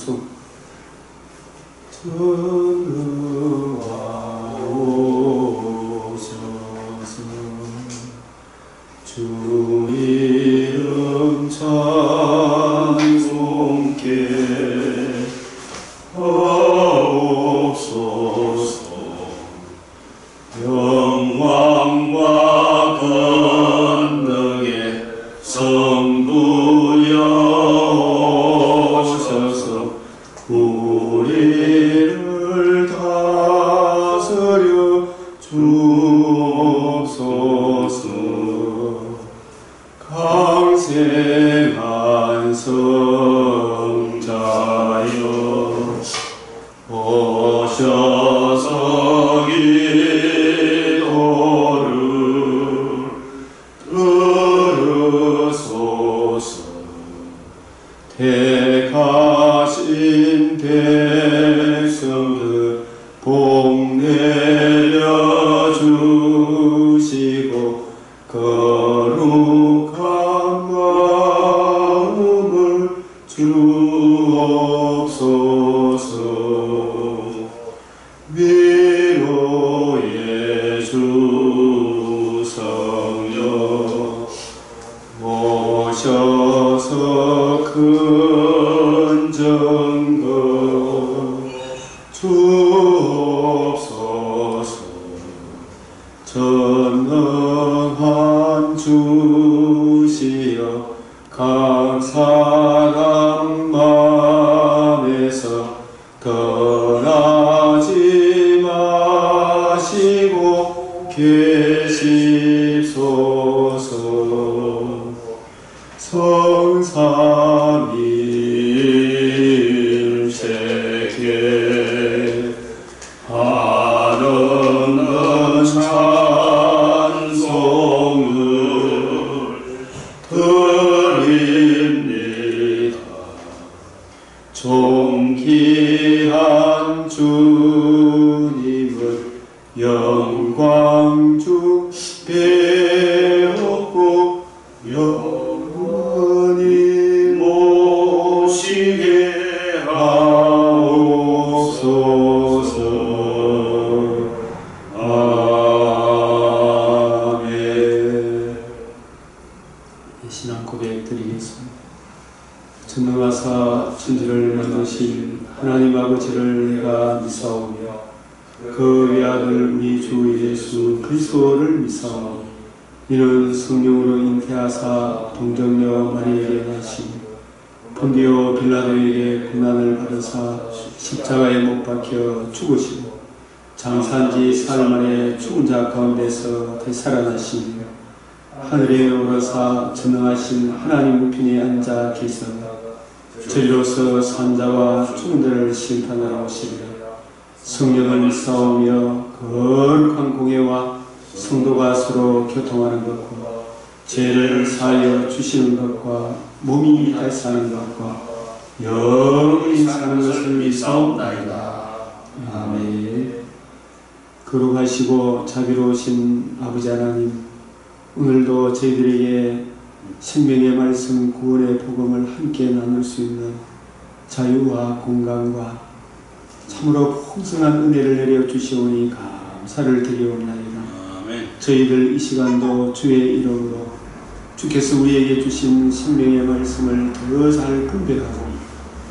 찬송. 전능하오셔서 주 이름 찬송케 하옵소서. 영광과 권능의 성부여 오셔서 우리를 다스려 주옵소서. 강생한 성자여 오셔서 기도를 들으소서. 택하신 백성들 복 내려주시고 거룩한 마음을 주옵소서. 위로의 주 성령 오셔서 큰 증거 주옵소서. 전능한 주시여 각 사람 마음에서 떠나지 마시고 계시소서. 성삼일체계 하늘은 찬송을 드립니다. 존귀한 주님을 영광 주 배웠고 영원히 모시게 하옵소서. 아멘. 신앙 고백 드리겠습니다. 전능하사 천지를 만드신 하나님 아버지를 내가 믿사오며 그 외아들 우리 주 예수 그리스도를 믿사오며 이는 성령으로 잉태하사 동정녀 마리아에게 나시고 본디오 빌라도에게 고난을 받으사 십자가에 못 박혀 죽으시고 장사한지 사흘 만에 죽은 자 가운데서 되살아나시며 하늘에 오르사 전능하신 하나님 우편에 앉아 계시다가 저리로서 산자와 죽은 자를 심판하러 오시리라. 성령을 믿사오며 거룩한 공예와 성도가 서로 교통하는 것과 죄를 사하여 주시는 것과 몸이 다시 사는 것과 영원히 사는 것을 믿사옵나이다. 아멘. 거룩하시고 자비로우신 아버지 하나님, 오늘도 저희들에게 생명의 말씀 구원의 복음을 함께 나눌 수 있는 자유와 건강과 참으로 풍성한 은혜를 내려주시오니 감사를 드리옵나이다. 아멘. 저희들 이 시간도 주의 이름으로 주께서 우리에게 주신 생명의 말씀을 더 잘 분별하고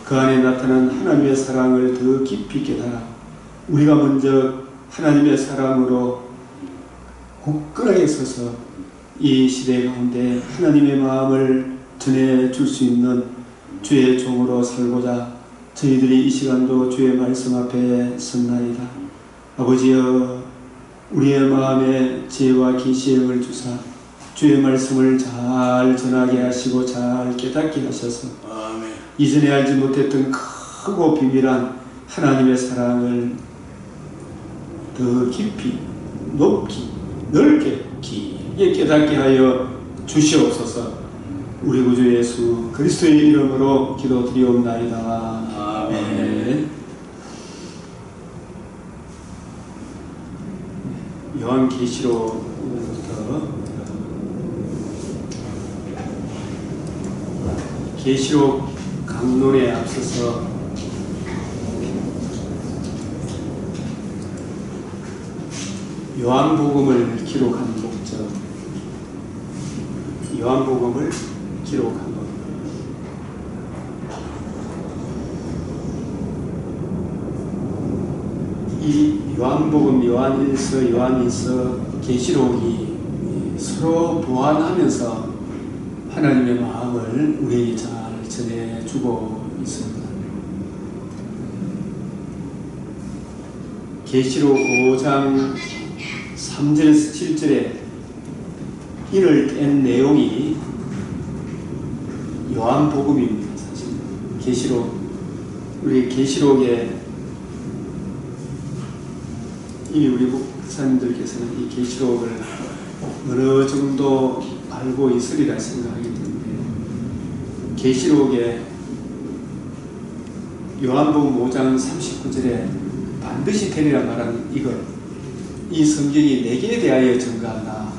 그 안에 나타난 하나님의 사랑을 더 깊이 깨달아 우리가 먼저 하나님의 사랑으로 굳건하게 서서 이 시대 가운데 하나님의 마음을 전해줄 수 있는 주의 종으로 살고자 저희들이 이 시간도 주의 말씀 앞에 섰나이다. 아버지여, 우리의 마음에 지혜와 계시의 영을 주사 주의 말씀을 잘 전하게 하시고 잘 깨닫게 하셔서 아멘. 이전에 알지 못했던 크고 비밀한 하나님의 사랑을 더 깊이 높이 넓게 깊게 깨닫게 하여 주시옵소서. 우리 구주 예수 그리스도의 이름으로 기도드리옵나이다. 아멘. 요한계시록부터 계시록 강론에 앞서서 요한복음을 기록한 목적, 요한복음을 기록한 것. 이 요한복음, 요한일서, 요한일서, 계시록이 서로 보완하면서 하나님의 마음을 우리에게 잘 전해주고 있습니다. 계시록 5장 3절에서 7절에 인을 뗀 내용이 요한복음입니다. 사실 계시록, 우리 계시록에 이미 우리 목사님들께서는 이 계시록을 어느 정도 알고 있으리라 생각하기 때문에 계시록에 요한복음 5장 39절에 반드시 되리라 말하는 이것, 이 성경이 내게 대하여 증가한다,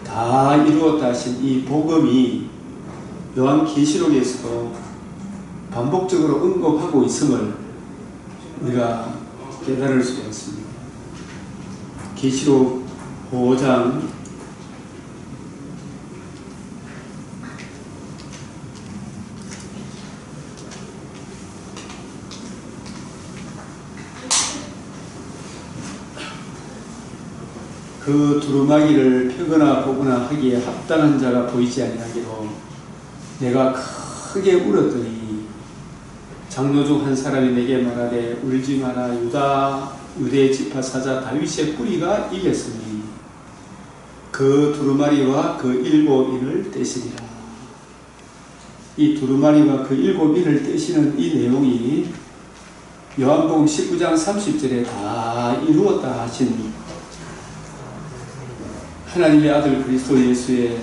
다 이루었다 하신 이 복음이 요한계시록에서도 반복적으로 언급하고 있음을 우리가 깨달을 수가 있습니다. 계시록 5장 '그 두루마기를 펴거나 보거나 하기에 합당한 자가 보이지 아니하기로 내가 크게 울었더니 장로 중 한 사람이 내게 말하되 울지 마라. 유대 지파 사자 다윗의 뿌리가 이겼으니 그 두루마리와 그 일곱 인을 떼시리라.' 이 두루마리와 그 일곱 인을 떼시는 이 내용이 요한복음 19장 30절에 다 이루었다 하신 하나님의 아들 그리스도 예수의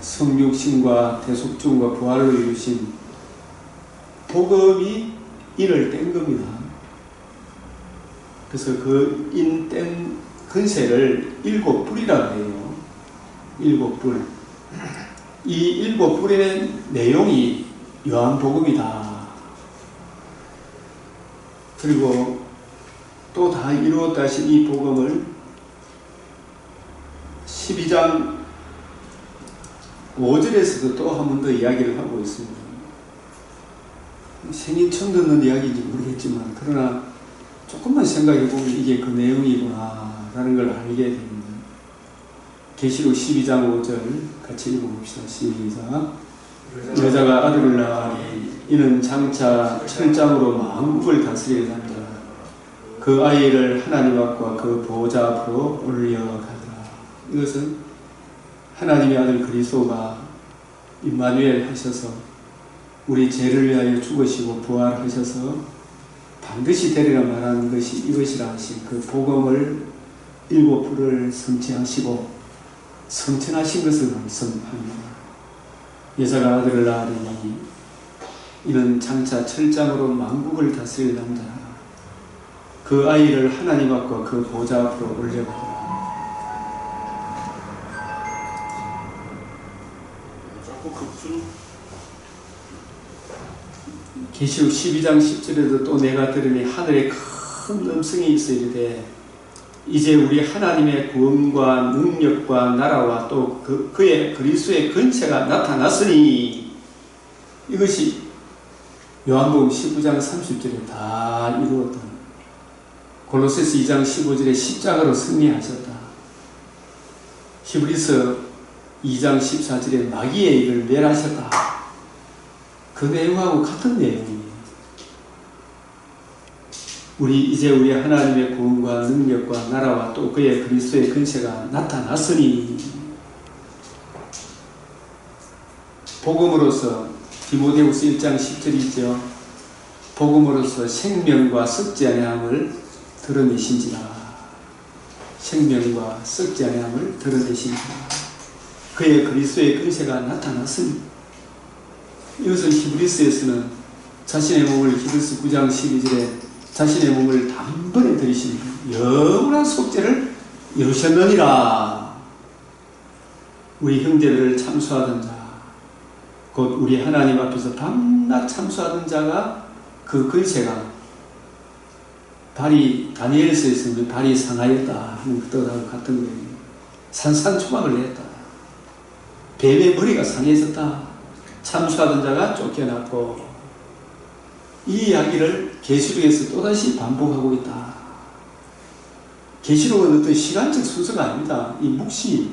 성육신과 대속증과 부활로 이루신 복음이 인을 뗀 겁니다. 그래서 그 인 뗀 근세를 일곱 뿔이라고 해요. 일곱 뿔. 이 일곱 뿔의 내용이 요한복음이다. 그리고 또 다 이루었다 하신 이 복음을 12장 5절에서도 또 한 번 더 이야기를 하고 있습니다. 생긴 처음 듣는 이야기인지 모르겠지만 그러나 조금만 생각해보면 이게 그 내용이구나 라는 걸 알게 됩니다. 계시록 12장 5절 같이 읽어봅시다. 시작. 여자가 아들을 낳으니 이는 장차 철장으로 만국을 다스릴 남자, 그 아이를 하나님 앞과 그 보호자 앞으로 올려가더라. 이것은 하나님의 아들 그리스도가 임마누엘 하셔서 우리 죄를 위하여 죽으시고 부활하셔서 반드시 되리라 말하는 것이 이것이라 하신 그 복음을 일곱 뿔을 성취하시고 성천하신 것을 말씀합니다. 여자가 아들을 낳으리니 이는 장차 철장으로 만국을 다스릴 남자라. 그 아이를 하나님 앞과 그 보좌 앞으로 올려가더라. 계시록 12장 10절에도 또 내가 들으니 하늘에 큰 음성이 있어 이르되 이제 우리 하나님의 구원과 능력과 나라와 또 그의 그리스도의 근세가 나타났으니, 이것이 요한복음 19장 30절에 다 이루었던, 골로새서 2장 15절에 십자가로 승리하셨다, 히브리서 2장 14절에 마귀의 일을 멸하셨다, 그 내용하고 같은 내용이에요. 이제 우리 하나님의 구원과 능력과 나라와 또 그의 그리스도의 근세가 나타났으니, 복음으로서 디모데후서 1장 10절이 있죠. 복음으로서 생명과 썩지 아니함을 드러내신지라. 생명과 썩지 아니함을 드러내신지라. 그의 그리스도의 근세가 나타났으니, 이것은 히브리서에서는 자신의 몸을, 히브리서 9장 12절에 자신의 몸을 단번에 들이신 영원한 속죄를 이루셨느니라. 우리 형제들을 참수하던 자, 곧 우리 하나님 앞에서 밤낮 참수하던 자가 그 근세가 다니엘서에서는 발이 상하였다 하는 것하고 같은 거예요. 산산초막을 냈다. 뱀의 머리가 상해졌다. 참수하던 자가 쫓겨났고, 이 이야기를 계시록에서 또다시 반복하고 있다. 계시록은 어떤 시간적 순서가 아닙니다. 이 묵시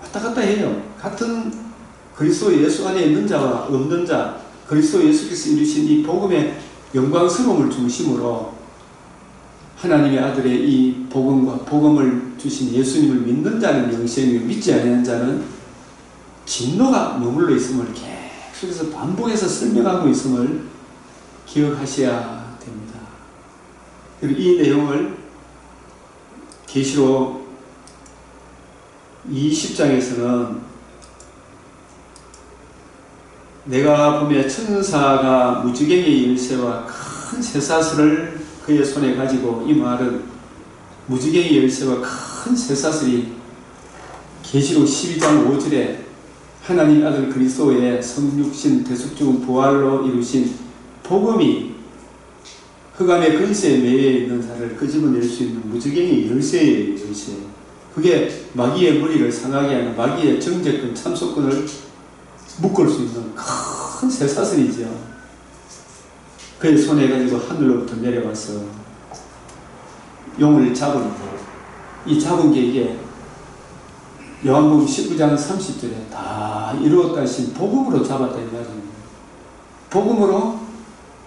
왔다 갔다 해요. 같은 그리스도 예수 안에 있는 자와 없는 자, 그리스도 예수께서 이루신 이 복음의 영광스러움을 중심으로 하나님의 아들의 이 복음과 복음을 주신 예수님을 믿는 자는 영생이요 믿지 않는 자는 진노가 머물러 있음을 계속해서 반복해서 설명하고 있음을 기억하셔야 됩니다. 그리고 이 내용을 계시록 20장에서는 내가 보며 천사가 무지개의 열쇠와 큰 쇠사슬을 그의 손에 가지고, 이 말은 무지개의 열쇠와 큰 쇠사슬이 계시록 12장 5절에 하나님 아들 그리스도의 성육신 대속죽은 부활로 이루신 복음이 흑암의 근세에 매여 있는 자를 끄집어낼 수 있는 무지개의 열쇠의 열쇠, 그게 마귀의 머리를 상하게 하는 마귀의 정죄권 참소권을 묶을 수 있는 큰 쇠사슬이죠. 그의 손에 가지고 하늘로부터 내려와서 용을 잡은, 이 잡은 게 이게 요한복음 19장 30절에 다 이루었다 하신 복음으로 잡았다 이 말입니다. 복음으로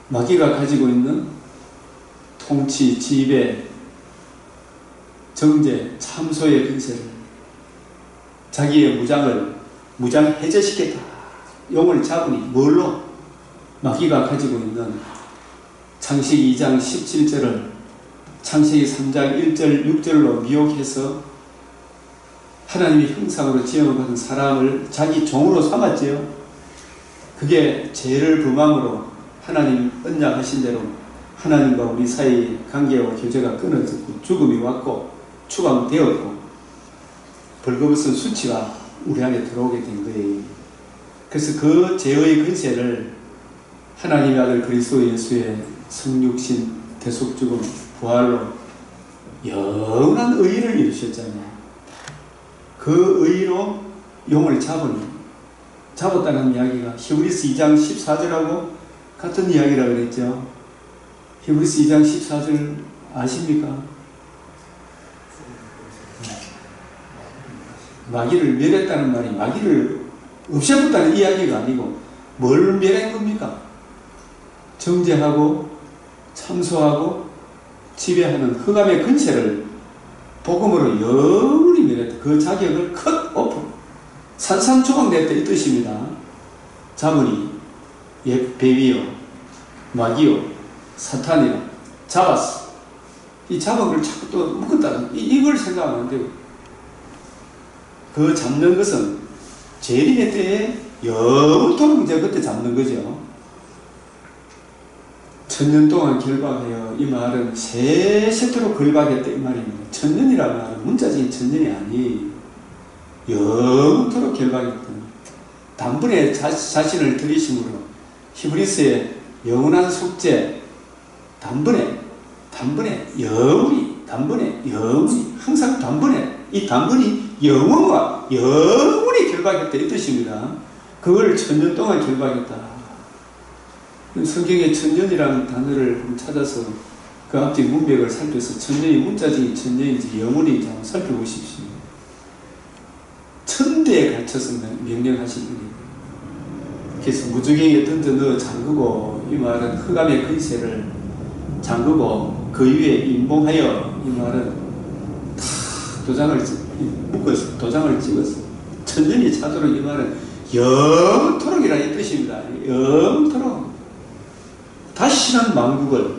마귀가 가지고 있는 통치, 지배, 정죄, 참소의 근세를, 자기의 무장 해제시켰다. 용을 잡으니 뭘로? 마귀가 가지고 있는 창세기 2장 17절을 창세기 3장 1절 6절로 미혹해서 하나님의 형상으로 지음을 받은 사람을 자기 종으로 삼았지요. 그게 죄를 범함으로 하나님 언약하신 대로 하나님과 우리 사이의 관계와 교제가 끊어졌고 죽음이 왔고 추방되었고 벌거벗은 수치가 우리 안에 들어오게 된 거예요. 그래서 그 죄의 근세를 하나님의 아들 그리스도 예수의 성육신 대속죽음 부활로 영원한 의를 이루셨잖아요. 그 의로 용을 잡았다는 이야기가 히브리서 2장 14절하고 같은 이야기라고 그랬죠. 히브리서 2장 14절 아십니까? 마귀를 멸했다는 말이 마귀를 없애봤다는 이야기가 아니고 뭘 멸한 겁니까? 정죄하고 참소하고 지배하는 흑암의 근세를 복음으로 영원히 멸했다. 그 자격을 컷 오프, 산산조각 냈다 이 뜻입니다. 잡으니 뱀이요 마귀요 사탄이요 잡았어. 이 잡은 걸 자꾸 또 묶었다는 이걸 생각하면 안 돼요. 그 잡는 것은 재림의 때에 영원토록 이제 그때 잡는 거죠. 천년 동안 결박하여, 이 말은 세세토록 결박했다 이 말입니다. 천년이라는 말은 문자적인 천년이 아니 영토록 결박했던 단번에 자신을 들이심으로 히브리서의 영원한 속죄, 단번에 영원히, 항상 단번에, 이 단번이 영원과 영원히 결박했다 이 뜻입니다. 그걸 천년 동안 결박했다. 성경에 천년이라는 단어를 찾아서 그 앞뒤 문맥을 살펴서 천년이 문자적인 천년인지 영원인지 한번 살펴보십시오. 천대에 갇혀서 명령하신 분이에요. 그래서 무지개에 던져 넣어 잠그고, 이 말은 흑암의 근세를 잠그고 그 위에 임봉하여, 이 말은 다 도장을 묶어서 도장을 찍어서 천년이 차도록, 이 말은 영토록이라는 뜻입니다. 영토록. 다시는 만국을,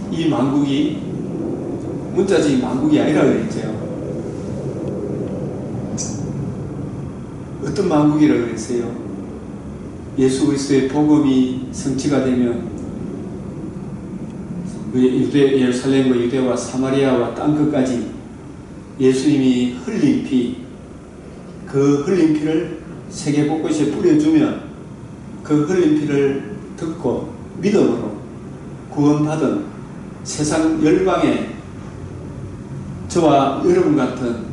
이 만국이 문자적인 만국이 아니라 그랬죠. 어떤 만국이라고 그랬어요? 예수 그리스도의 복음이 성취가 되면 예루살렘과 유대와 사마리아와 땅끝까지 예수님이 흘린 피, 그 흘린 피를 세계 곳곳에 뿌려주면 그 흘린 피를 듣고 믿음으로 구원받은 세상 열방에 저와 여러분 같은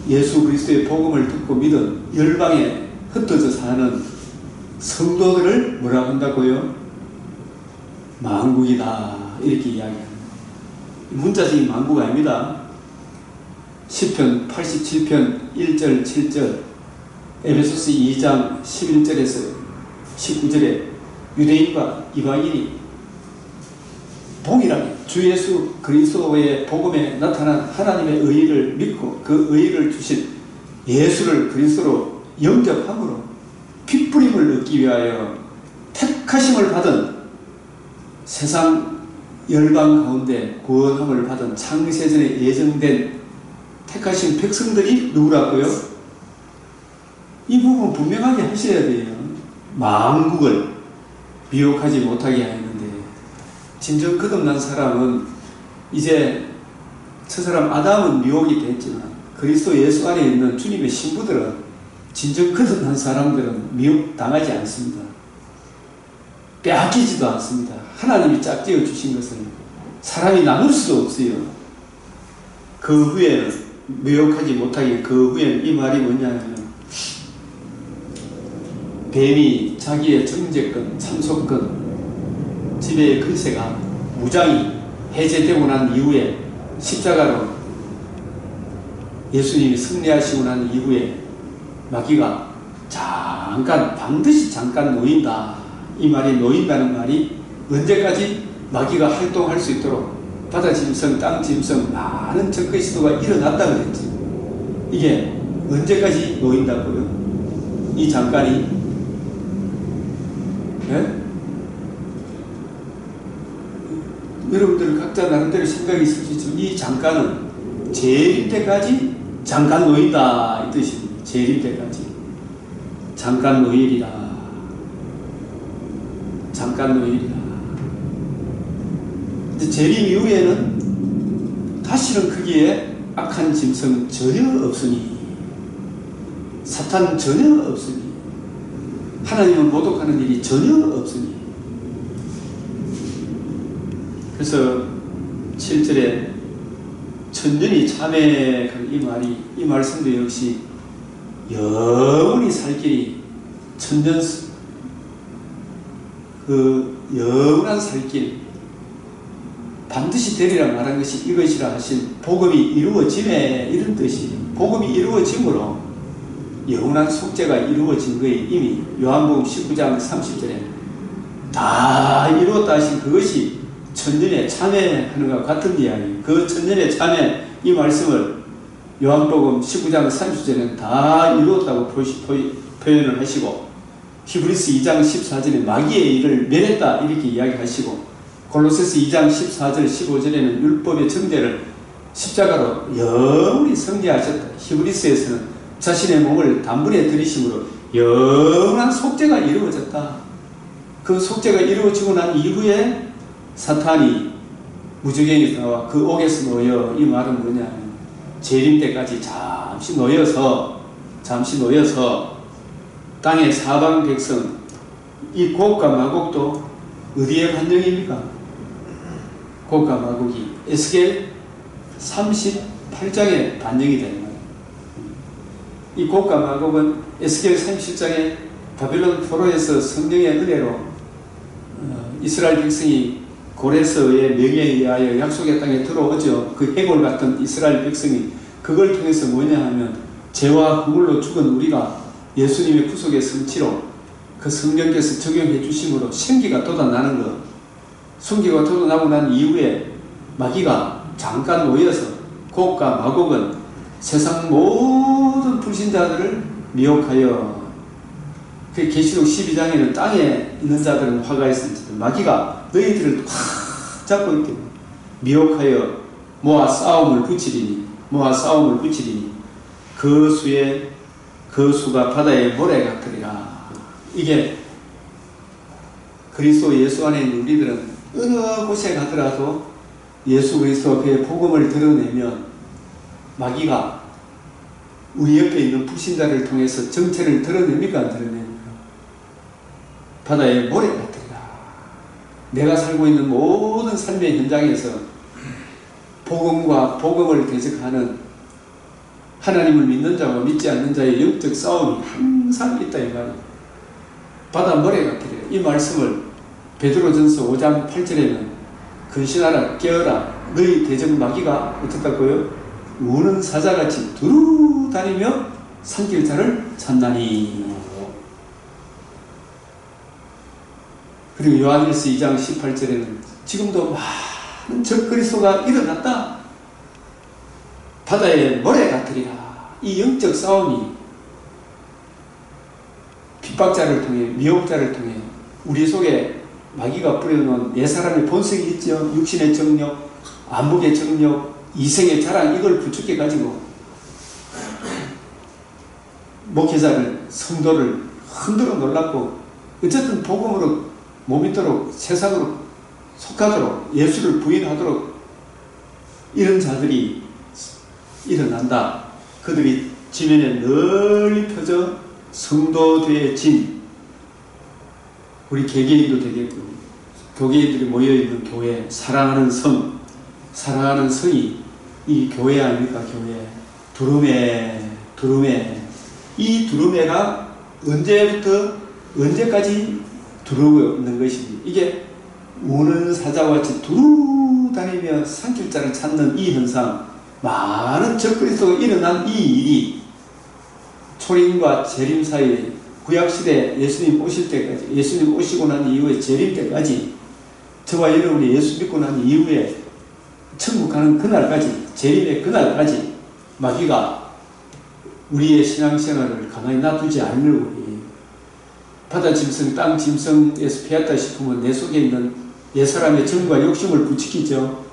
예수 그리스도의 복음을 듣고 믿은 열방에 흩어져 사는 성도들을 뭐라고 한다고요? 만국이다 이렇게 이야기합니다. 문자적인 만국 아닙니다. 시편 87편 1절 7절 에베소서 2장 11절에서 19절에 유대인과 이방인이 동일하게 주 예수 그리스도의 복음에 나타난 하나님의 의의를 믿고 그 의의를 주신 예수를 그리스도로 영접함으로 핏부림을 얻기 위하여 택하심을 받은 세상 열방 가운데 구원함을 받은 창세전에 예정된 택하신 백성들이 누구라고요? 이 부분 분명하게 하셔야 돼요. 만국을 미혹하지 못하게 하는데 진정 거듭난 사람은 이제 저 사람 아담은 미혹이 됐지만 그리스도 예수 안에 있는 주님의 신부들은 진정 거듭난 사람들은 미혹당하지 않습니다. 빼앗기지도 않습니다. 하나님이 짝지어 주신 것을 사람이 나눌 수도 없어요. 그 후에는 미혹하지 못하게 그 후에는 이 말이 뭐냐면 뱀이 자기의 정죄권, 참소권, 지배의 근세가 무장이 해제되고 난 이후에 십자가로 예수님이 승리하시고 난 이후에 마귀가 잠깐 반드시 잠깐 놓인다. 이 말이 놓인다는 말이 언제까지 마귀가 활동할 수 있도록 바다 짐승, 땅 짐승 많은 적그리스도의 시도가 일어났다 그랬지. 이게 언제까지 놓인다고요? 이 잠깐이 네? 여러분들 각자 나름대로 생각이 있을 수 있지만 이 잠깐은 재림 때까지 잠깐 놓인다 이 뜻입니다. 재림 때까지 잠깐 놓이리라. 잠깐 놓이리라. 이제 재림 이후에는 다시는 거기에 악한 짐승 전혀 없으니 사탄 전혀 없으니 하나님을 모독하는 일이 전혀 없으니. 그래서 7절에 천년이 참회하는 이 말이 이 말씀도 역시 영원히 살 길이 천년 그 영원한 살 길 반드시 되리라 말한 것이 이것이라 하신 복음이 이루어짐에 이런 뜻이 복음이 이루어짐으로 영원한 속죄가 이루어진 거에 이미 요한복음 19장 30절에 다 이루었다 하신 그것이 천년에 참회하는 것과 같은 이야기. 그 천년에 참회 이 말씀을 요한복음 19장 30절에는 다 이루었다고 표현을 하시고 히브리서 2장 14절에 마귀의 일을 멸했다 이렇게 이야기하시고 골로새서 2장 14절 15절에는 율법의 정죄를 십자가로 영원히 승리하셨다. 히브리서에서는 자신의 몸을 단번에 들이심으로 영원한 속죄가 이루어졌다. 그 속죄가 이루어지고 난 이후에 사탄이 무저갱에서 나와 그 옥에서 놓여 이 말은 뭐냐면 재림 때까지 잠시 놓여서 땅의 사방 백성 이 곡과 마곡도 어디에 반영입니까? 곡과 마곡이 에스겔 38장에 반영이 되는 거예요. 이 곡과 마곡은 에스겔 37장에 바빌론 포로에서 성령의 은혜로 이스라엘 백성이 고레스의 명예에 의하여 약속의 땅에 들어오죠. 그 해골 같은 이스라엘 백성이 그걸 통해서 뭐냐 하면 죄와 그물로 죽은 우리가 예수님의 구속의 성취로 그 성령께서 적용해 주심으로 생기가 돋아나는 것. 생기가 돋아나고 난 이후에 마귀가 잠깐 놓여서 곡과 마곡은 세상 모든 불신자들을 미혹하여 그 계시록 12장에는 땅에 있는 자들은 화가 있을지도 마귀가 너희들을 확 잡고 있게 미혹하여 모아 싸움을 붙이리니 그 수가 바다의 모래 같으리라. 이게 그리스도 예수 안에 있는 우리들은 어느 곳에 가더라도 예수 그리스도 그의 복음을 드러내면 마귀가 우리 옆에 있는 불신자를 통해서 정체를 드러냅니까 안 드러냅니까? 바다의 모래 같으리라. 내가 살고 있는 모든 삶의 현장에서 복음과 복음을 대적하는 하나님을 믿는 자와 믿지 않는 자의 영적 싸움이 항상 있다 이 말이에요. 바다 모래 같으래요. 이 말씀을 베드로전서 5장 8절에는 근신하라 깨어라 너희 대적 마귀가 어떻다고요? 우는 사자같이 두루 다니며 삼킬 자를 찾나니. 그리고 요한일서 2장 18절에는 지금도 많은 적그리스도가 일어났다. 바다의 모래 같으리라. 이 영적 싸움이 핍박자를 통해 미혹자를 통해 우리 속에 마귀가 뿌려놓은 옛사람의 본성이 있죠. 육신의 정욕, 안목의 정욕, 이생의 자랑 이걸 부추겨 가지고 목회자를 성도를 흔들어 놀랐고 어쨌든 복음으로 못 믿도록 세상으로 속하도록 예수를 부인하도록 이런 자들이 일어난다. 그들이 지면에 널리 펴져 성도되어 진 우리 개개인도 되겠고 교계인들이 모여있는 교회 사랑하는 성 사랑하는 성이 이 교회 아닙니까? 교회 두루매 이 두루매가 언제부터 언제까지 두루고 있는 것이니 이게 우는 사자와 같이 두루 다니며 삼킬자를 찾는 이 현상 많은 적그리스도가 일어난 이 일이 초림과 재림 사이에 구약시대 예수님 오실 때까지 예수님 오시고 난 이후에 재림 때까지 저와 여러분이 예수 믿고 난 이후에 천국 가는 그날까지 재림의 그날까지 마귀가 우리의 신앙생활을 가만히 놔두지 않으려고 바다 짐승, 땅 짐승에서 피했다 싶으면 내 속에 있는 옛사람의 정과 욕심을 부추기죠.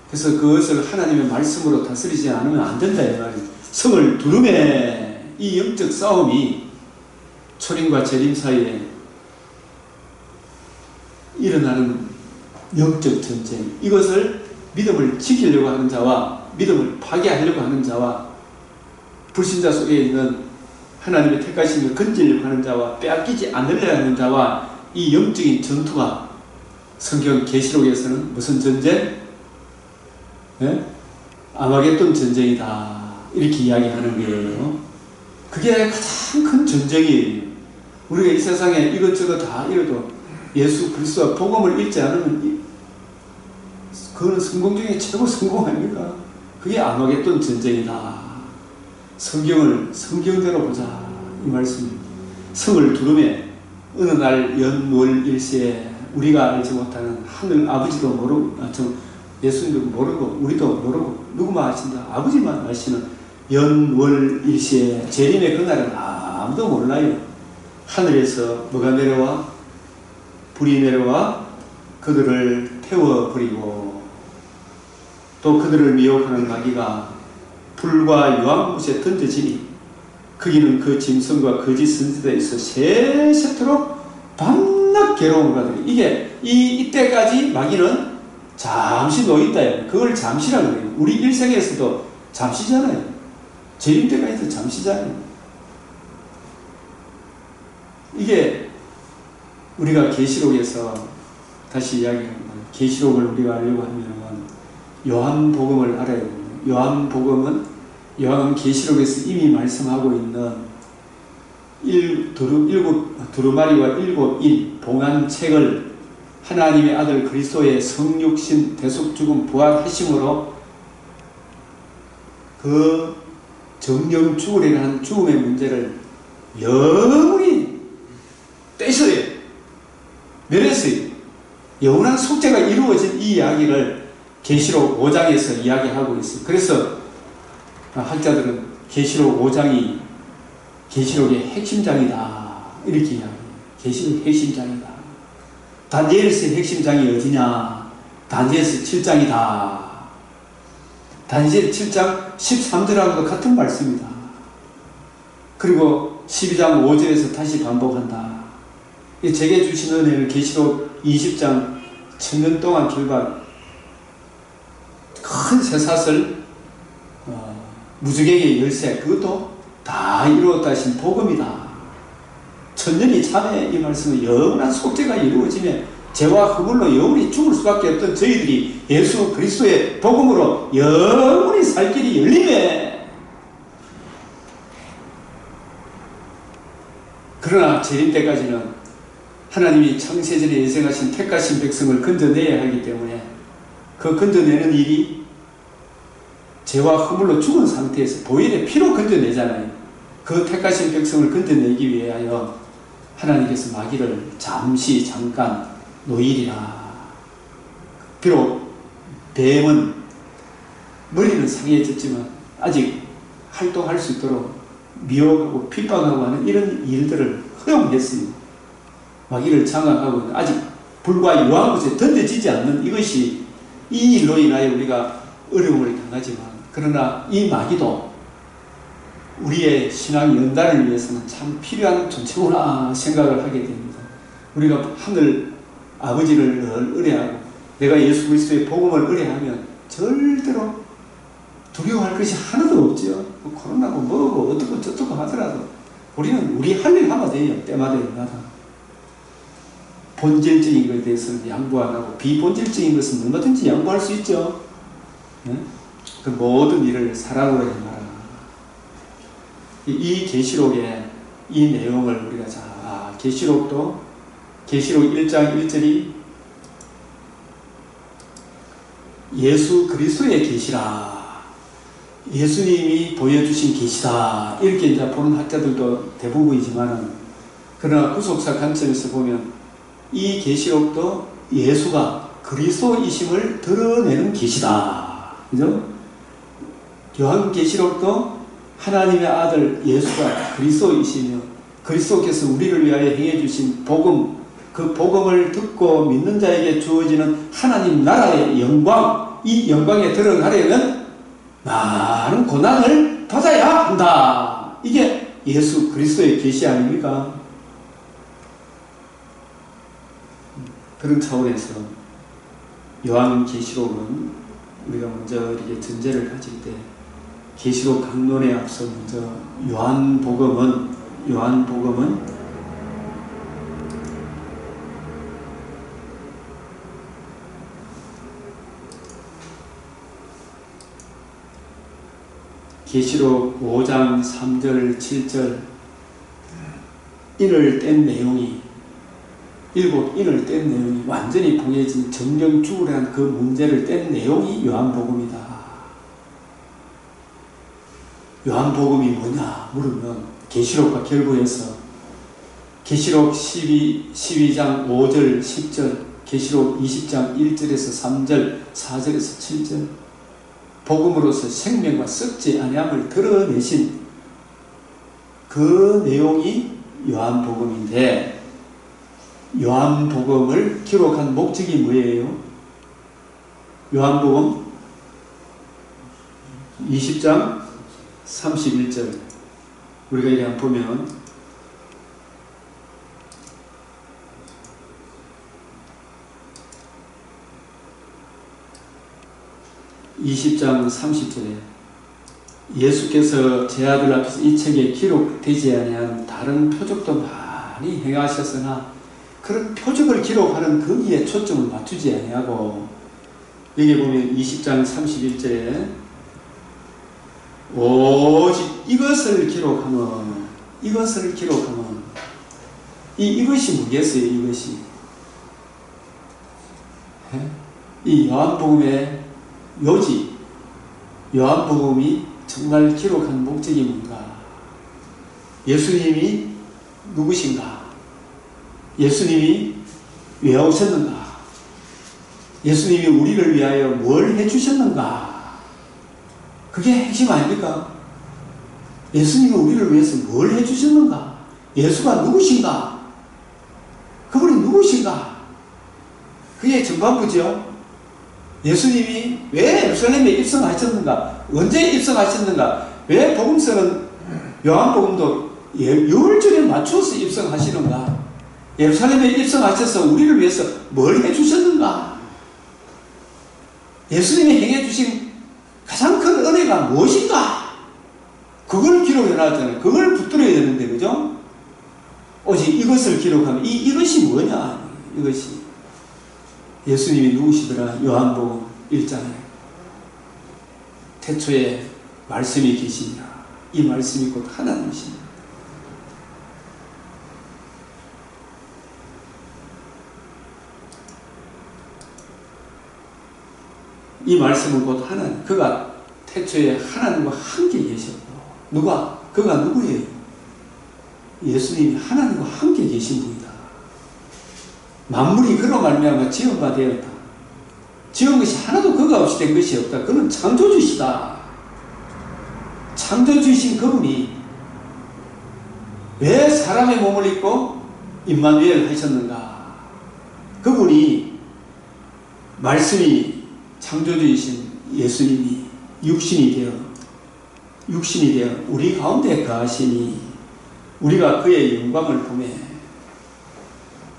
그래서 그것을 하나님의 말씀으로 다스리지 않으면 안 된다 이 말이에요. 성을 두루매 이 영적 싸움이 초림과 재림 사이에 일어나는 영적 전쟁 이것을 믿음을 지키려고 하는 자와 믿음을 파괴하려고 하는 자와 불신자 속에 있는 하나님의 택하심을 건지려고 하는 자와 빼앗기지 않으려고 하는 자와 이 영적인 전투가 성경 계시록에서는 무슨 전쟁? 네? 아마겟돈 전쟁이다 이렇게 이야기하는 거예요. 그게 가장 큰 전쟁이에요. 우리가 이 세상에 이것저것 다 이뤄도 예수 그리스도와 복음을 읽지 않으면 그거는 성공 중에 최고 성공 아닙니까? 그게 아마겟돈 전쟁이다. 성경대로 보자 이 말씀입니다. 성을 두루매 어느 날 연월일시에 우리가 알지 못하는 하늘 아버지도 모르고 예수님도 모르고 우리도 모르고 누구만 아신다 아버지만 아시는 연월일시에 재림의 그날은 아무도 몰라요. 하늘에서 뭐가 내려와? 불이 내려와 그들을 태워버리고 또 그들을 미혹하는 마귀가 불과 유황못에 던져지니 거기는 그 짐승과 거짓 선지자에서 세세토록 밤낮 괴로움을 받으니 이게 이때까지 마귀는 잠시 놓인다. 그걸 잠시라고 해요. 우리 일생에서도 잠시잖아요. 재림 때까지도 잠시잖아요. 이게 우리가 계시록에서 다시 이야기하면 계시록을 우리가 알려고 하면 요한복음을 알아야 됩니다. 요한복음은 요한 계시록에서 이미 말씀하고 있는 두루마리와 일곱 인 봉안책을 하나님의 아들 그리스도의 성육신 대속죽음 부활하심으로 그 정령 죽으리라 하는 죽음의 문제를 영원히 떼서요. 멸했어요. 영원한 속죄가 이루어진 이 이야기를 계시록 5장에서 이야기하고 있어요. 그래서 학자들은 계시록 5장이 계시록의 핵심장이다 이렇게 이야기해요. 계시록 핵심장이다. 다니엘서의 핵심장이 어디냐? 다니엘서 7장이다. 다니엘 7장 13절하고도 같은 말씀이다. 그리고 12장 5절에서 다시 반복한다. 제게 주신 은혜는 계시록 20장 1000년 동안 결박 큰 쇠사슬 무주객의 열쇠 그것도 다 이루었다 하신 복음이다. 천년이 참에 이 말씀은 영원한 속죄가 이루어지며 죄와 허물로 영원히 죽을 수밖에 없던 저희들이 예수 그리스도의 복음으로 영원히 살 길이 열리네. 그러나 재림 때까지는 하나님이 창세전에 예정하신 택하신 백성을 건져내야 하기 때문에 그 건져내는 일이 죄와 허물로 죽은 상태에서 보혈의 피로 건져내잖아요. 그 택하신 백성을 건져내기 위하여 하나님께서 마귀를 잠깐 노일이라. 비록 뱀은 머리는 상해졌지만 아직 활동할 수 있도록 미혹하고 핍박하고 하는 이런 일들을 허용했습니다. 마귀를 장악하고 아직 불과 유황못에 던져지지 않는 이것이 이 일로 인하여 우리가 어려움을 당하지만, 그러나 이 마귀도 우리의 신앙 연단을 위해서는 참 필요한 존재구나 생각을 하게 됩니다. 우리가 하늘 아버지를 늘 의뢰하고 내가 예수 그리스도의 복음을 의뢰하면 절대로 두려워할 것이 하나도 없죠. 뭐 코로나고 뭐고 어떻고 저떻고 하더라도 우리는 우리 할 일 하면 돼요. 때마다 일마다. 본질적인 것에 대해서는 양보 안 하고 비본질적인 것은 얼마든지 양보할 수 있죠. 네? 그 모든 일을 사랑으로 행하라. 이 계시록의 이 내용을 우리가 계시록 1장 1절이 예수 그리스도의 계시라, 예수님이 보여주신 계시다, 이렇게 이제 보는 학자들도 대부분이지만은, 그러나 구속사 관점에서 보면 이 계시록도 예수가 그리스도이심을 드러내는 계시다. 그죠? 요한계시록도 하나님의 아들 예수가 그리스도이시며 그리스도께서 우리를 위하여 행해주신 복음, 그 복음을 듣고 믿는 자에게 주어지는 하나님 나라의 영광, 이 영광에 드러나려면 많은 고난을 받아야 한다. 이게 예수 그리스도의 계시 아닙니까? 그런 차원에서 요한계시록은 우리가 먼저 이렇게 전제를 가질 때 계시록 강론에 앞서 먼저 요한복음은 계시록 5장 3절 7절 인을 뗀 내용이, 일곱 인을 뗀 내용이 완전히 봉해진 정령주울한 그 문제를 뗀 내용이 요한복음이다. 요한복음이 뭐냐 물으면 계시록과 결부해서 계시록 12장 5절 10절, 계시록 20장 1절에서 3절 4절에서 7절, 복음으로서 생명과 썩지 아니함을 드러내신 그 내용이 요한복음인데, 요한복음을 기록한 목적이 뭐예요? 요한복음 20장 31절 우리가 이렇게 한번 보면, (20장 30절에) 예수께서 제 아들 앞에서 이 책에 기록되지 아니한 다른 표적도 많이 행하셨으나 그런 표적을 기록하는 거기에 초점을 맞추지 아니하고, 여기 보면 20장 31절에 오직 이것을 기록하면 이것이 뭐겠어요? 이것이 이 요한복음의 요지, 요한복음이 정말 기록한 목적이 뭔가? 예수님이 누구신가? 예수님이 왜 오셨는가? 예수님이 우리를 위하여 뭘 해주셨는가? 그게 핵심 아닙니까? 예수님이 우리를 위해서 뭘 해주셨는가? 예수가 누구신가? 그분이 누구신가? 그게 전반부죠. 예수님이 왜 예루살렘에 입성하셨는가? 언제 입성하셨는가? 왜 복음서는 요한복음도 유월절에 맞춰서 입성하시는가? 예루살렘에 입성하셔서 우리를 위해서 뭘 해주셨는가? 예수님이 행해주신 가장 큰 은혜가 무엇인가? 그걸 기록해놨잖아요. 그걸 붙들어야 되는데, 그죠? 오직 이것을 기록하면 이것이 뭐냐? 이것이 예수님이 누구시더라? 요한복음 1장에 태초에 말씀이 계시니라. 이 말씀이 곧 하나님이시니라. 이 말씀은 곧 하나님. 그가 태초에 하나님과 함께 계셨고, 누가? 그가 누구예요? 예수님이 하나님과 함께 계신 분이다. 만물이 그로 말미암아 지은 바 되었다. 지은 것이 하나도 그가 없이 된 것이 없다. 그는 창조주시다. 창조주이신 그분이 왜 사람의 몸을 입고 임마누엘 하셨는가? 그분이 말씀이 창조주이신 예수님이 육신이 되어 우리 가운데 거하시니 우리가 그의 영광을 보매,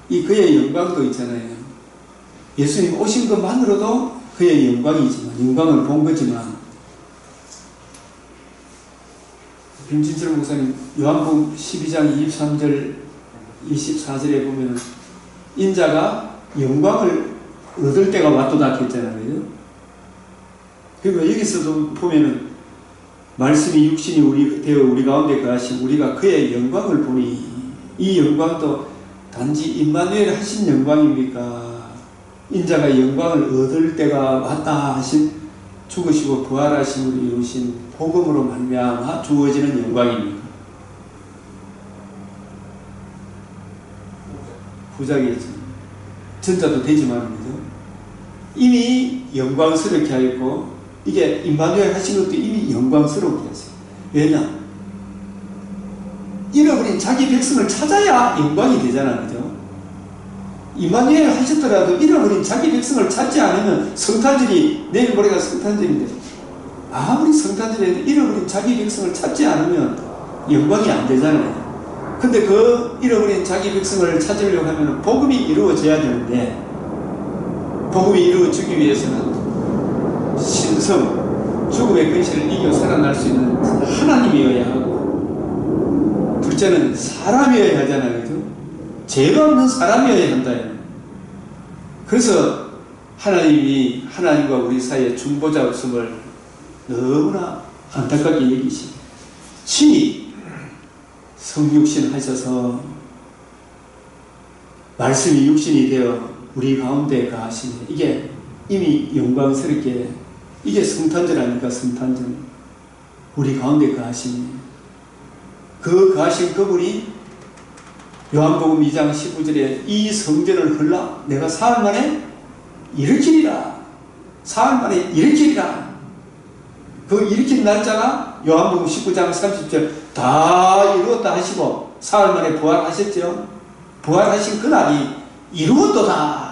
이 그의 영광도 있잖아요. 예수님 오신 것만으로도 그의 영광이지만, 영광을 본 거지만, 김진철 목사님 요한복음 12장 23절 24절에 보면 인자가 영광을 얻을 때가 왔도다 했잖아요. 그리고 여기서도 보면은 말씀이 육신이 되어 우리 가운데 거하신 우리가 그의 영광을 보니, 이 영광도 단지 임마누엘 하신 영광입니까? 인자가 영광을 얻을 때가 왔다 하신, 죽으시고 부활하심으로 이루신 복음으로 말미암아 주어지는 영광입니까? 후자겠죠. 전자도 되지만 그죠? 이미 영광스럽게 하였고, 이게 임마누엘 하신 것도 이미 영광스럽게 하세요. 왜냐? 잃어버린 자기 백성을 찾아야 영광이 되잖아, 그죠? 임마누엘 하셨더라도 잃어버린 자기 백성을 찾지 않으면, 성탄절이 내일 모레가 성탄절인데 아무리 성탄절에도 잃어버린 자기 백성을 찾지 않으면 영광이 안 되잖아요. 근데 그 잃어버린 자기 백성을 찾으려고 하면 복음이 이루어져야 되는데, 복음이 이루어지기 위해서는 신성, 죽음의 근시를 이겨 살아날 수 있는 하나님이어야 하고, 둘째는 사람이어야 하잖아요. 그죠? 죄가 없는 사람이어야 한다. 그래서 하나님과 우리 사이에 중보자 없음을 너무나 안타깝게 여기시, 친히 성육신 하셔서 말씀이 육신이 되어 우리 가운데 가시네. 이게 이미 영광스럽게, 이게 성탄절 아닙니까? 성탄절. 우리 가운데 가시네. 그 가신 그분이 요한복음 2장 19절에 이 성전을 헐라 내가 사흘 만에 일으키리라. 사흘 만에 일으키리라. 그 일으킨 날짜가 요한복음 19장 30절 다 이루었다 하시고 사흘 만에 부활하셨죠. 부활하신 그날이 이루었도다.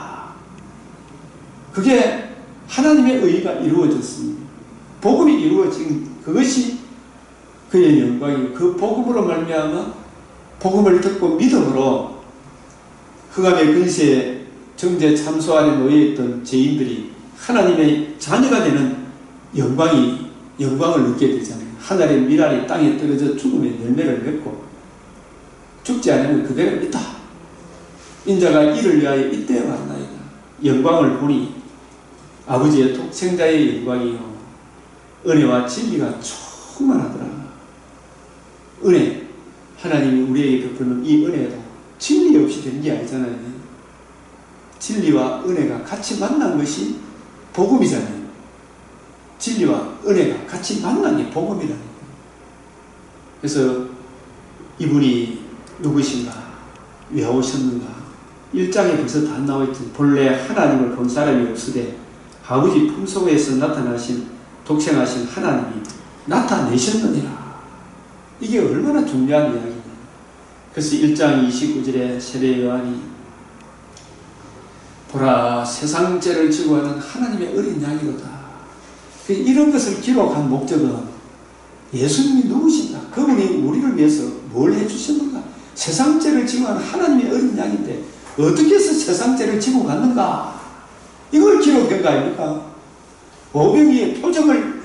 그게 하나님의 의가 이루어졌습니다. 복음이 이루어진 그것이 그의 영광이고, 그 복음으로 말미암아 복음을 듣고 믿음으로 흑암의 근세에 정죄 참소 아래 놓여있던 죄인들이 하나님의 자녀가 되는 영광을 얻게 되잖아요. 하늘의 밀알이 땅에 떨어져 죽음의 열매를 맺고, 죽지 않으면 그대로 있다. 인자가 이를 위하여 이때에 왔나이다. 영광을 보니 아버지의 독생자의 영광이요 은혜와 진리가 충만하더라. 은혜, 하나님이 우리에게 베푸는 이 은혜도 진리 없이 된 게 아니잖아요. 진리와 은혜가 같이 만난 것이 복음이잖아요. 진리와 은혜가 같이 만난 게 복음이라는 거예요. 그래서 이분이 누구신가? 왜 오셨는가? 1장에 벌써 다 나와있죠. 본래 하나님을 본 사람이 없으되 아버지 품속에서 나타나신 독생하신 하나님이 나타내셨느니라. 이게 얼마나 중요한 이야기냐. 그래서 1장 29절에 세례 요한이 보라 세상 죄를 지고 하는 하나님의 어린 양이로다. 이런 것을 기록한 목적은 예수님이 누구신가? 그분이 우리를 위해서 뭘 해주셨는가? 세상 죄를 지고 하는 하나님의 어린 양인데 어떻게 해서 세상 죄를 지고 갔는가? 이걸 기록한 거 아닙니까? 오병이의 표적을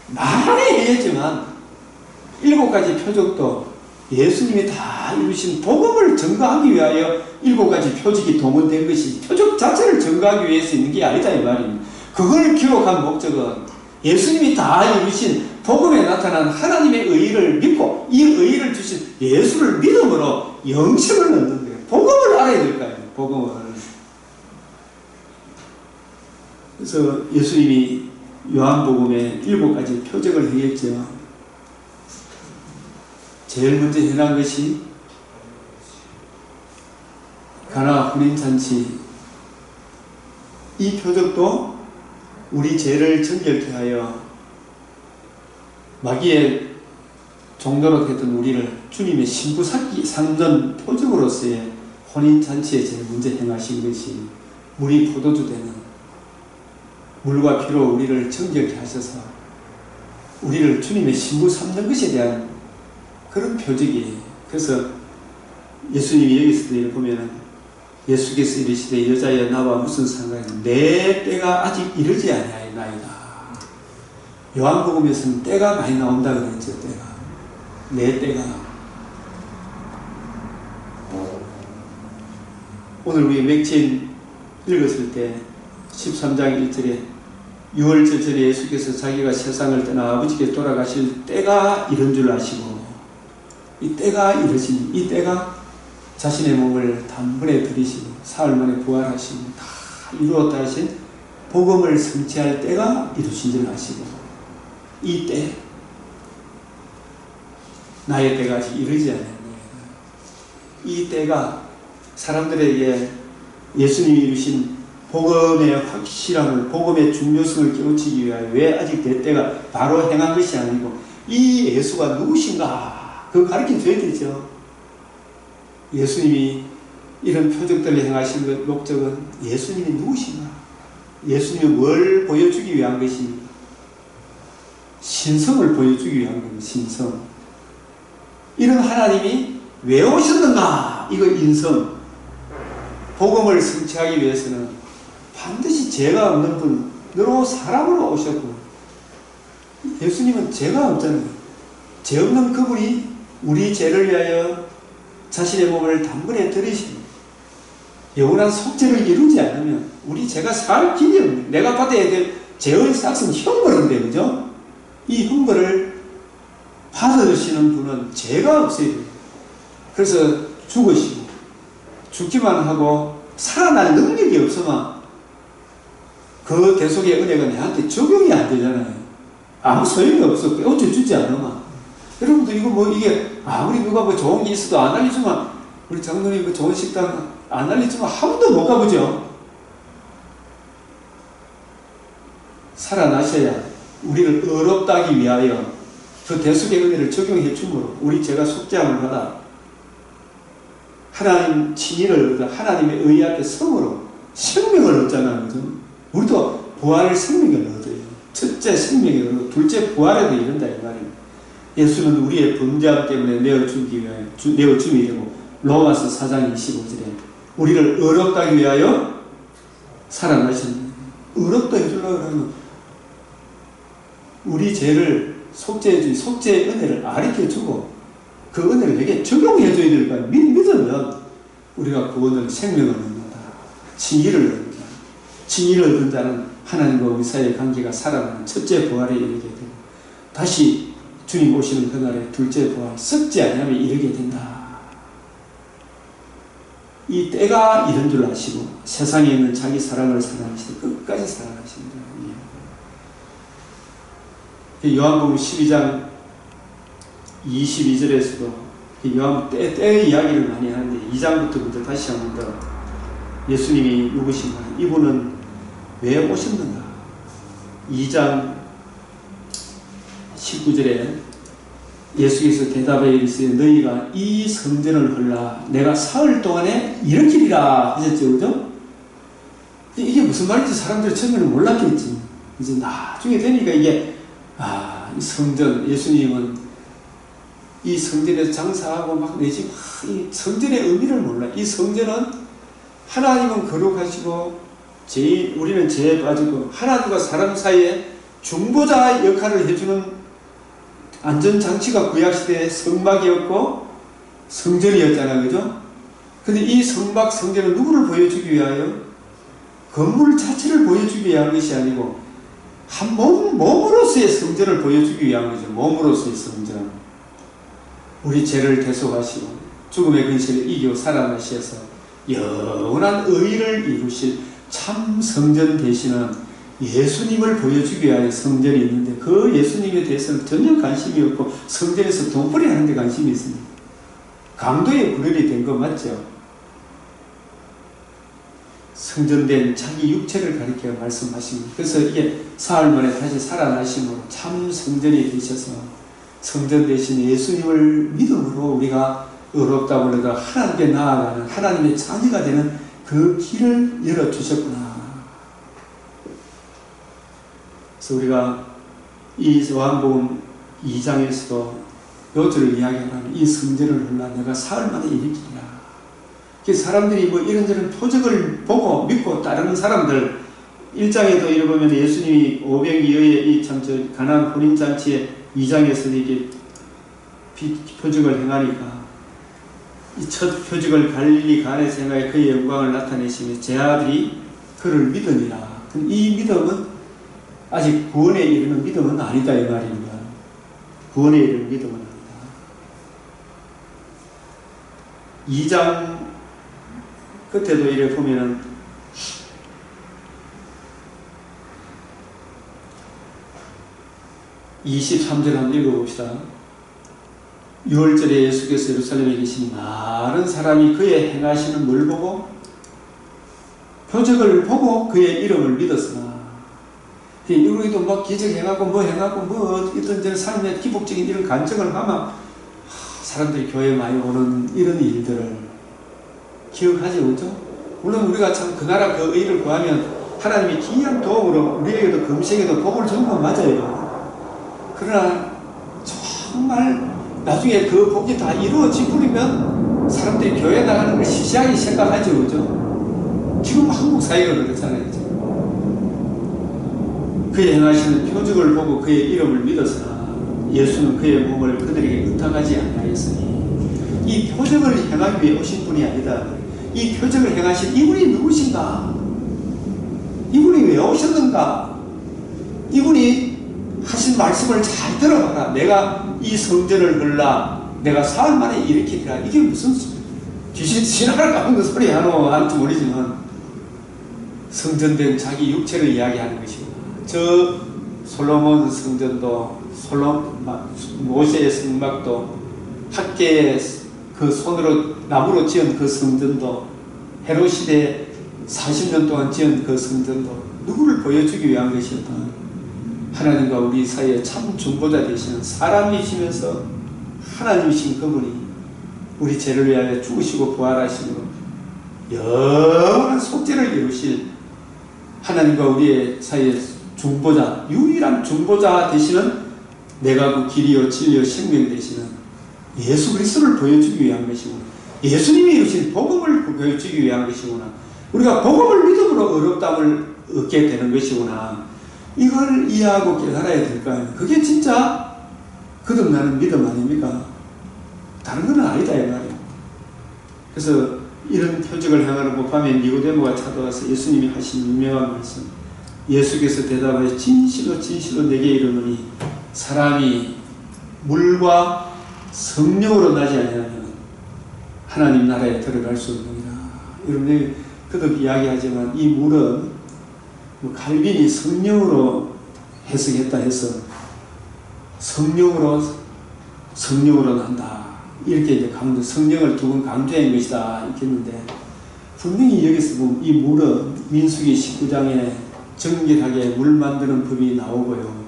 많이 해야지만 7가지 표적도 예수님이 다 이루신 복음을 증거하기 위하여 7가지 표적이 동원된 것이 표적 자체를 증거하기 위해서 있는 게 아니다 이 말입니다. 그걸 기록한 목적은 예수님이 다 이루신 복음에 나타난 하나님의 의의를 믿고 이 의의를 주신 예수를 믿음으로 영생을 얻는 거예요. 복음을 알아야 될 거예요. 복음을. 그래서 예수님이 요한복음에 7가지 표적을 행했죠. 제일 먼저 행한 것이 가나 혼인잔치. 이 표적도 우리 죄를 정결케 하여 마귀의 종노릇 했던 우리를 주님의 신부 삼는 표적으로서의 혼인잔치에 제일 먼저 행하신 것이 물이 포도주 되는 물과 피로 우리를 정결케 하셔서 우리를 주님의 신부 삼는 것에 대한 그런 표적이에요. 그래서 예수님이 여기서 보면은 예수께서 이르시되 여자여 나와 무슨 상관이냐 내 때가 아직 이르지 아니하였나이다. 요한복음에서는 때가 많이 나온다 그랬죠. 때가 내 때가. 오늘 우리 맥체인 읽었을 때 13장 1절에 6월 절절에 예수께서 자기가 세상을 떠나 아버지께 돌아가실 때가 이런 줄 아시고 이 때가 이르시니 이 때가 자신의 몸을 단번에 들이시고 사흘 만에 부활하시고 다 이루었다 하신 복음을 성취할 때가 이루신 줄 아시고 이 때 나의 때가 아직 이르지 않았네. 이 때가 사람들에게 예수님이 이루신 복음의 확실함을 복음의 중요성을 깨우치기 위하여 왜 아직 내 때가 바로 행한 것이 아니고 이 예수가 누구신가 그거 가르쳐줘야 되죠. 예수님이 이런 표적들을 행하신 것 목적은 예수님이 누구신가 예수님이 뭘 보여주기 위한 것입니까? 신성을 보여주기 위한 겁니다. 신성. 이런 하나님이 왜 오셨는가 이거 인성. 복음을 성취하기 위해서는 반드시 죄가 없는 분으로 사람으로 오셨고 예수님은 죄가 없잖아요. 죄 없는 그분이 우리 죄를 위하여 자신의 몸을 단번에 들이시고 영원한 속죄를 이루지 않으면 우리 죄가 살 길이 없는 내가 받아야 될 죄의 삭은 형벌인데 그죠? 이 형벌을 받으시는 분은 죄가 없어요. 그래서 죽으시고 죽기만 하고 살아날 능력이 없으면 그 대속의 은혜가 내한테 적용이 안 되잖아요. 아무 소용이 없어. 어쩌주지 않으면. 여러분들 이거 뭐 이게 아무리 누가 뭐 좋은 게 있어도 안 알려주면 우리 장로님 그 좋은 식당 안 알려주면 한 번도 못 가보죠. 살아나셔야 우리를 의롭다 하기 위하여 그 대속의 은혜를 적용해 주므로 우리 죄가 속죄함을 받아 하나님 친인을 얻어 하나님의 의 앞에 성으로 생명을 얻잖아요. 그죠? 우리도 부활의 생명을 얻어요. 첫째 생명을 얻고 둘째 부활에도 이른다 이 말입니다. 예수는 우리의 범죄함 때문에 내어주기 위하여 내어줌이 되고 로마서 4장 25절에 우리를 의롭다 하기 위하여 살아나셨는데 의롭다 해주려고 하면 우리 죄를 속죄해주니 속죄의 은혜를 가르쳐주고 그 은혜를 내게 적용해줘야 될 거야. 믿으면 우리가 구원을 생명을 얻는다. 칭의를 얻는다. 칭의를 얻은 자는 하나님과 우리 사이의 관계가 살아나는 첫째 부활에 이르게 되고 다시 주님 오시는 그날에 둘째 부활 썩지 아니하면 이르게 된다. 이 때가 이런 줄 아시고 세상에 있는 자기 사랑을 사랑하시되 끝까지 사랑하십니다. 요한복음 12장 22절에서도 요한 때의 이야기를 많이 하는데 2장부터 먼저 다시 한 번 더 예수님이 누구신가 이분은 왜 오셨는가 2장 19절에 예수께서 대답하여 이르시되 너희가 이 성전을 헐라 내가 사흘 동안에 일으키리라 하셨죠. 그죠? 이게 무슨 말인지 사람들이 처음에는 몰랐겠지. 이제 나중에 되니까 이게 이 성전 예수님은 이 성전에서 장사하고 막 내지 이 성전의 의미를 몰라. 이 성전은 하나님은 거룩하시고 우리는 죄에 빠지고 하나님과 사람 사이에 중보자 역할을 해주는 안전장치가 구약시대의 성막이었고 성전이었잖아요. 그죠? 근데 이 성막 성전은 누구를 보여주기 위하여? 건물 자체를 보여주기 위한 것이 아니고 한 몸으로서의 성전을 보여주기 위한 거죠. 몸으로서의 성전. 우리 죄를 대속하시고 죽음의 근세를 이기고 살아나셔서 영원한 의를 이루실 참 성전 되시는 예수님을 보여주기 위하여 성전이 있는데 그 예수님에 대해서는 전혀 관심이 없고 성전에서 돈벌이 하는 데 관심이 있습니다. 강도의 구별이 된 거 맞죠? 성전된 자기 육체를 가리켜 말씀하십니다. 그래서 이게 사흘 만에 다시 살아나심으로 참 성전이 되셔서 성전 대신 예수님을 믿음으로 우리가 의롭다고 해도 하나님께 나아가는 하나님의 자녀가 되는 그 길을 열어주셨구나. 그래서 우리가 이 요한복음 2장에서도 요절을 이야기하는 이 성전을 흘러 내가 사흘 만에 일으키리라. 사람들이 뭐 이런저런 표적을 보고 믿고 따르는 사람들 1장에도 읽어보면 예수님이 500여의 이 참 저 가나안 혼인잔치에 2장에서 이게 표적을 행하니까 이 첫 표적을 갈릴리 가나에서 행하여 그의 영광을 나타내시며 제 아들이 그를 믿으니라. 이 믿음은 아직 구원에 이르는 믿음은 아니다 이 말입니다. 구원에 이르는 믿음은 아니다. 2장 끝에도 이래 보면은 23절 한번 읽어봅시다. 6월절에 예수께서 예루살렘에 계신 많은 사람이 그의 행하시는 뭘 보고 표적을 보고 그의 이름을 믿었으나 우리도 막 기적 행하고 뭐 행하고 뭐 어떤 삶의 기복적인 이런 간증을 하면 사람들이 교회에 많이 오는 이런 일들을 기억하지 그죠? 물론 우리가 참 그 나라 그 의를 구하면 하나님이 기이한 도움으로 우리에게도 금식에도 복을 주는 건 맞아요. 그러나 정말 나중에 그 복이 다 이루어지면 사람들이 교회 나가는 걸 시시하게 생각하죠. 그죠? 지금 한국 사회가 그렇잖아요. 그의 행하시는 표적을 보고 그의 이름을 믿었으나 예수는 그의 몸을 그들에게 의탁하지 아니하였으니 이 표적을 행하기 위해 오신 분이 아니다. 이 표적을 행하신 이분이 누구신가? 이분이 왜 오셨는가? 이분이 하신 말씀을 잘 들어봐라. 내가 이 성전을 흘라 내가 사흘 만에 일으키리라. 이게 무슨 귀신 신화를 까먹는 소리 하는지 모르지만 성전된 자기 육체를 이야기하는 것이고 저 솔로몬 성전도 모세의 성막도 학계의 그 손으로 나무로 지은 그 성전도 헤롯 시대 40년 동안 지은 그 성전도 누구를 보여주기 위한 것이었다. 하나님과 우리 사이에 참 중보자 되시는 사람이시면서 하나님이신 그분이 우리 죄를 위하여 죽으시고 부활하시므로 영원한 속죄를 이루실 하나님과 우리의 사이에 중보자, 유일한 중보자 되시는 내가 그 길이요 진리요 생명 되시는 예수 그리스도를 보여주기 위한 것이구나. 예수님이 이루신 복음을 보여주기 위한 것이구나. 우리가 복음을 믿음으로 의롭다함을 얻게 되는 것이구나. 이걸 이해하고 깨달아야 될 거 아니에요. 그게 진짜 거듭나는 믿음 아닙니까? 다른 건 아니다 이 말이에요. 그래서 이런 표적을 행하는 법하면 니고데모가 찾아와서 예수님이 하신 유명한 말씀, 예수께서 대답하여 진실로 진실로 내게 이르노니 사람이 물과 성령으로 나지 아니하면 하나님 나라에 들어갈 수 없느니라. 여러분들이 거듭 이야기하지만 이 물은 칼빈이 성령으로 해석했다 해서 성령으로 난다 이렇게 이제 성령을 두 번 강조한 것이다 이렇게 했는데 분명히 여기서 보면 이 물은 민수기 19장에 정결하게 물 만드는 법이 나오고요.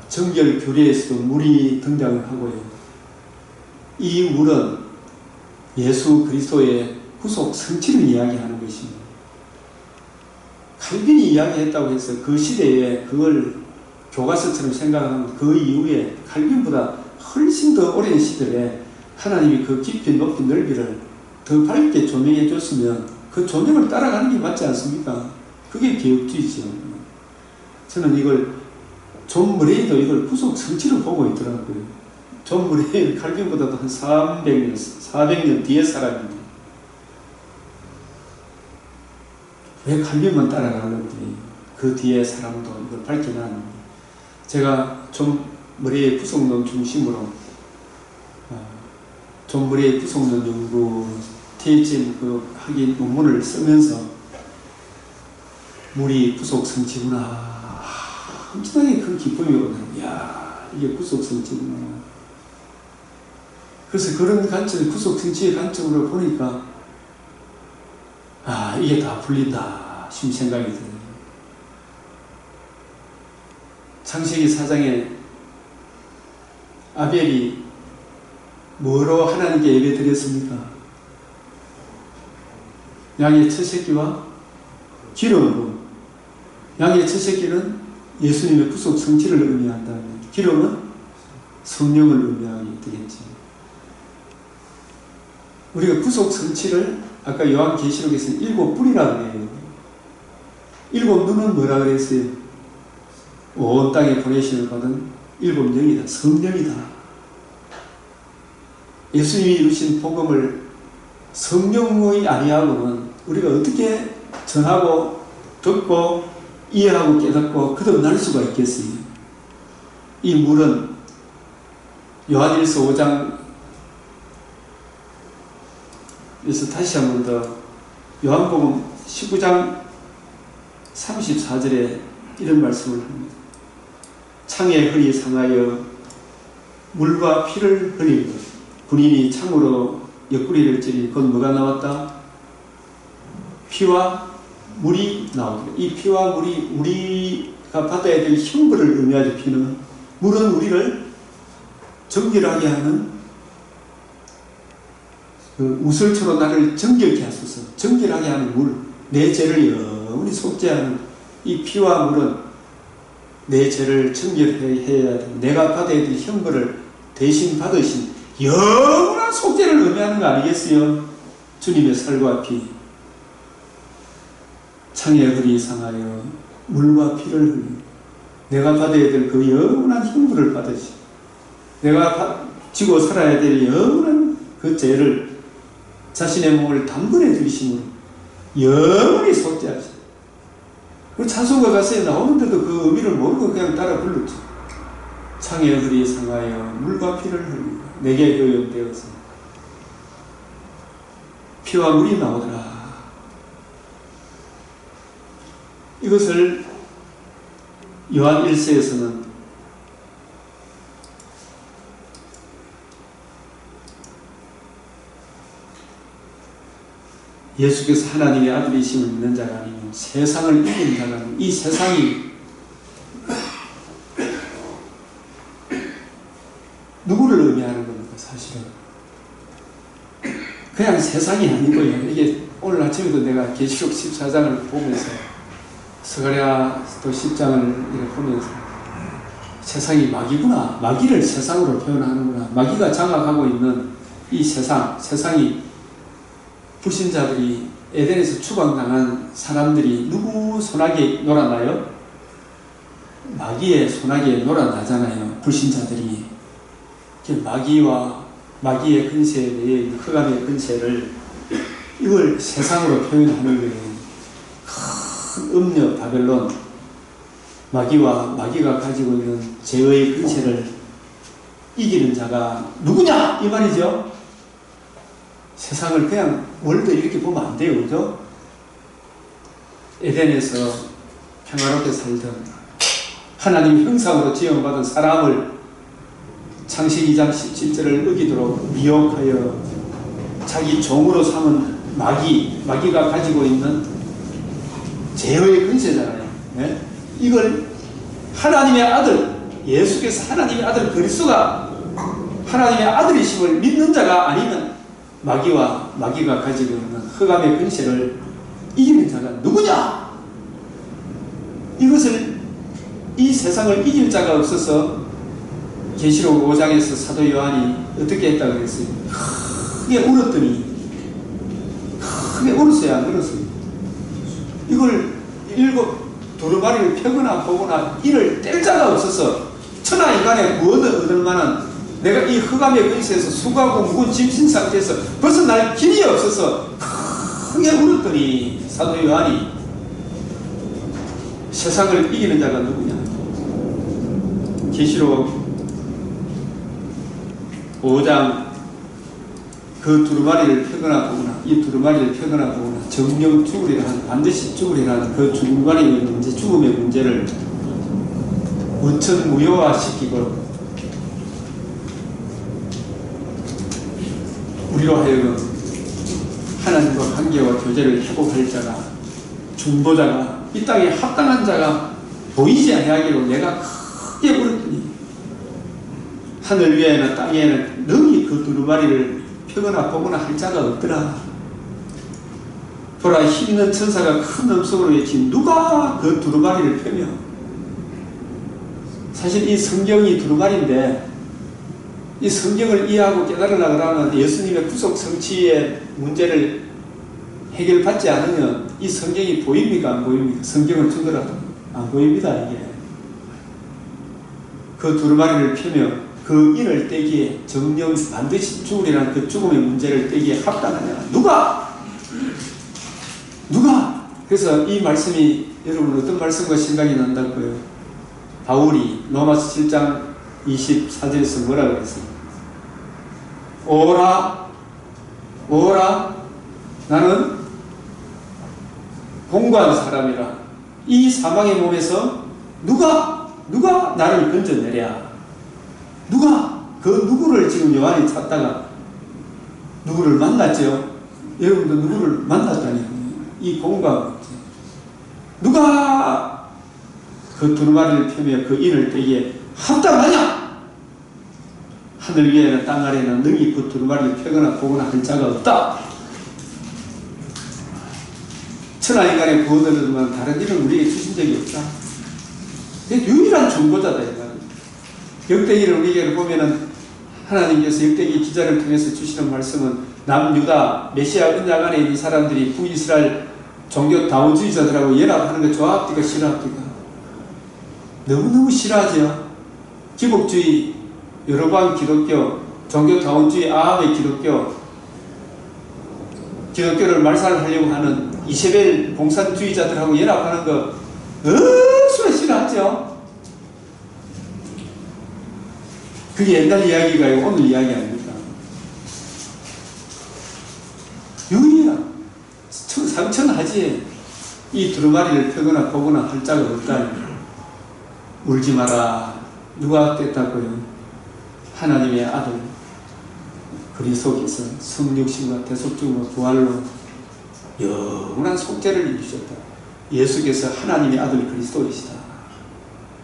정결 교례에서도 물이 등장을 하고요. 이 물은 예수 그리스도의 구속 성취를 이야기하는 것입니다. 칼빈이 이야기했다고 해서 그 시대에 그걸 교과서처럼 생각하면 그 이후에 칼빈보다 훨씬 더 오랜 시대에 하나님이 그 깊이 높이 넓이를 더 밝게 조명해 줬으면 그 조명을 따라가는 게 맞지 않습니까? 그게 개혁주의죠. 저는 이걸 존 머레이도 이걸 구속 성취로 보고 있더라고요. 존 무레이는 칼빈보다도 한 400년 뒤의 사람입니다. 왜 칼빈만 따라가는지 그 뒤에 사람도 이걸 밝혀놨는데, 제가 존 무레이의 구속론 중심으로 존 무레이의 구속론 연구 THM 그 학위 논문을 쓰면서 물이 구속 성취구나, 엄청나게 큰 기쁨이 오거든요. 이야, 이게 구속 성취구나. 그래서 그런 관점, 구속 성취의 관점으로 보니까 이게 다 풀린다 싶은 생각이 들어요. 창세기 4장에 아벨이 뭐로 하나님께 예배 드렸습니까? 양의 첫 새끼와 기름으로. 양의 첫 새끼는 예수님의 구속 성취를 의미한다면, 기름은 성령을 의미하게 되겠지. 우리가 구속 성취를 아까 요한계시록에서는 7뿔이라고 해요. 7눈은 뭐라 그랬어요? 온 땅에 보내심을 받은 7영이다. 성령이다. 예수님이 이루신 복음을 성령의 아니하고는 우리가 어떻게 전하고 듣고 이해하고 깨닫고 거듭날 수가 있겠어요? 이 물은 요한일서 5장 그래서 다시 한 번 더 요한복음 19장 34절에 이런 말씀을 합니다. 창에 흙이 상하여 물과 피를 흘린 것. 군인이 창으로 옆구리를 찌르니 곧 뭐가 나왔다? 피와 물이 나옵니다. 이 피와 물이 우리가 받아야 될 형벌을 의미하죠. 피는. 물은 우리를 정결하게 하는 그 우설초로 나를 정결케 하소서. 정결하게 하는 물, 내 죄를 영원히 속죄하는 이 피와 물은 내 죄를 정결해야 돼. 내가 받아야 될 형벌을 대신 받으신 영원한 속죄를 의미하는 거 아니겠어요? 주님의 살과 피. 창에 흙이 상하여 물과 피를 흘리고 내가 받아야 될 그 영원한 형벌을 받으시. 내가 지고 살아야 될 영원한 그 죄를 자신의 몸을 단번에 들이심으로 영원히 속죄하시. 그 찬송가 가사에 나오는데도 그 의미를 모르고 그냥 따라 불렀죠. 창에 흙이 상하여 물과 피를 흘리고 내게 교염되어서 피와 물이 나오더라. 이것을 요한 1서에서는 예수께서 하나님의 아들이심을 믿는 자가 아니면 세상을 이긴 자가 아니면, 이 세상이 누구를 의미하는 겁니까? 사실은 그냥 세상이 아니고요. 이게 오늘 아침에도 내가 계시록 14장을 보면서 스가랴도 10장을 이렇게 보면서 세상이 마귀구나, 마귀를 세상으로 표현하는구나, 마귀가 장악하고 있는 이 세상이 불신자들이 에덴에서 추방당한 사람들이 누구 손아귀에 놀아나요? 마귀의 손아귀에 놀아나잖아요. 불신자들이. 마귀와 마귀의 근세에 대해 흑암의 근세를 이걸 세상으로 표현하는 거예요. 큰 음녀 바벨론, 마귀가 가지고 있는 죄의 근세를 이기는 자가 누구냐? 이 말이죠. 세상을 그냥 월드 이렇게 보면 안 돼요. 그죠? 에덴에서 평화롭게 살던 하나님 형상으로 지음받은 사람을 창세기 2장 17절을 어기도록 미혹하여 자기 종으로 삼은 마귀가 가지고 있는 죄의 근세잖아요. 네? 이걸 하나님의 아들, 예수께서 하나님의 아들 그리스도가 하나님의 아들이심을 믿는 자가 아니면 마귀가 가지고 있는 흑암의 근세를 이기는 자가 누구냐? 이것을, 이 세상을 이길 자가 없어서 계시록 5장에서 사도 요한이 어떻게 했다고 그랬어요? 크게 울었더니, 크게 울었어요, 안 울었어요? 이걸 두루마리를 펴거나 보거나 이를 뗄 자가 없어서 천하 인간의 구원을 얻을 만한 내가 이 흑암의 근세에서 수고하고 무거운 짐진 상태에서 벗어날 길이 없어서 크게 울었더니 사도 요한이 세상을 이기는 자가 누구냐? 계시록 5장 그 두루마리를 펴거나 보거나 이 두루마리를 펴거나 보거나 정령 죽으리라 하는, 반드시 죽으리라는 그 두루마리의 문제, 죽음의 문제를 원천 무효화시키고 우리로 하여금 하나님과 관계와 교제를 회복할 자가, 중보자가, 이 땅에 합당한 자가 보이지 아니하기로 내가 크게 울었더니 하늘 위에는 땅 위에는 능히 그 두루마리를 펴거나 보거나 할 자가 없더라. 보라, 힘있는 천사가 큰 음성으로 외친 누가 그 두루마리를 펴며. 사실 이 성경이 두루마리인데 이 성경을 이해하고 깨달으려고 하면 예수님의 구속 성취의 문제를 해결받지 않으면 이 성경이 보입니까? 안 보입니까? 성경을 주더라도 안 보입니다. 이게 그 두루마리를 펴며 그 인을 떼기에 정령 반드시 죽으리라는 그 죽음의 문제를 떼기에 합당하냐? 누가? 그래서 이 말씀이 여러분 어떤 말씀과 생각이 난다고요? 바울이 로마서 7장 24절에서 뭐라고 그랬습니까? 오라 나는 공고한 사람이라. 이 사망의 몸에서 누가 나를 건져내랴. 그 누구를 지금 요한이 찾다가 누구를 만났죠? 여러분도 누구를 만났다니. 이 공고한 누가 그 두루마리를 펴며 그 인을 떼기에 합당하냐? 하늘 위에는 땅 아래에는 능히 그 두루마리를 펴거나 보거나 할 자가 없다. 천하인간의 구원을 얻으면 다른 일은 우리에게 주신 적이 없다. 유일한 중보자다. 역대기를 우리에게 보면은 하나님께서 역대기 기자를 통해서 주시는 말씀은 남유다 메시아 언약 안에 있는 사람들이 북이스라엘 종교 다원주의자들하고 연합하는 거 좋아합니까? 싫어합니까? 너무너무 싫어하죠. 기복주의 여로보암 기독교, 종교 다원주의 아합의 기독교를 말살하려고 하는 이세벨 공산주의자들하고 연합하는 거 억수로 싫어하죠. 그게 옛날 이야기가 아니고 오늘 이야기 아닙니까? 유일한 상천하지에 이 두루마리를 펴거나 보거나 할 자가 없다니. 울지 마라. 누가 깼다고요? 하나님의 아들 그리스도께서 성육신과 대속중과 부활로 영원한 속죄를 이루셨다. 예수께서 하나님의 아들 그리스도이시다.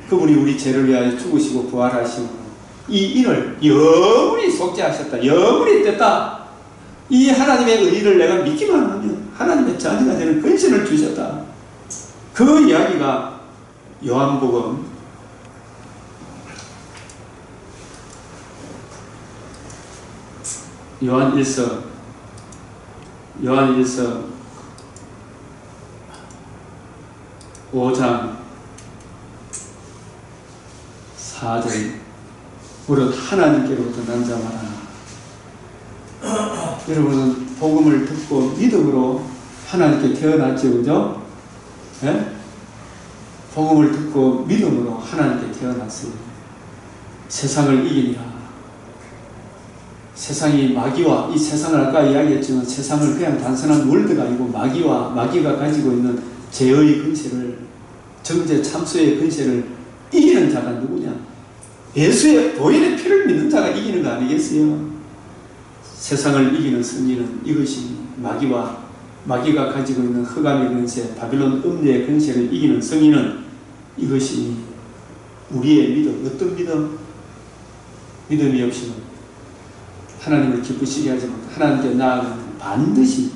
그분이 우리 죄를 위하여 죽으시고 부활하시고 이 인을 영원히 속죄하셨다. 영원히 뗐다. 이 하나님의 의의를 내가 믿기만 하면 하나님의 자녀가 되는 근신을 주셨다. 그 이야기가 요한복음 5장 4절 무릇 하나님께로부터 난 자마라. 여러분은 복음을 듣고 믿음으로 하나님께 태어났죠, 그죠? 네? 복음을 듣고 믿음으로 하나님께 태어났어요. 세상을 이기니라. 세상이 마귀와, 이 세상을 아까 이야기했지만 세상을 그냥 단순한 월드가 아니고 마귀가 가지고 있는 죄의 근세를, 정죄 참수의 근세를 이기는 자가 누구냐? 예수의 보혈의 피를 믿는 자가 이기는 거 아니겠어요? 세상을 이기는 승리는 이것이 마귀가 가지고 있는 흑암의 근세, 바빌론 음녀의 근세를 이기는 승리는 이것이 우리의 믿음. 어떤 믿음? 믿음이 없이는 하나님을 기쁘시게 하지 못, 하나님께 나아가는 반드시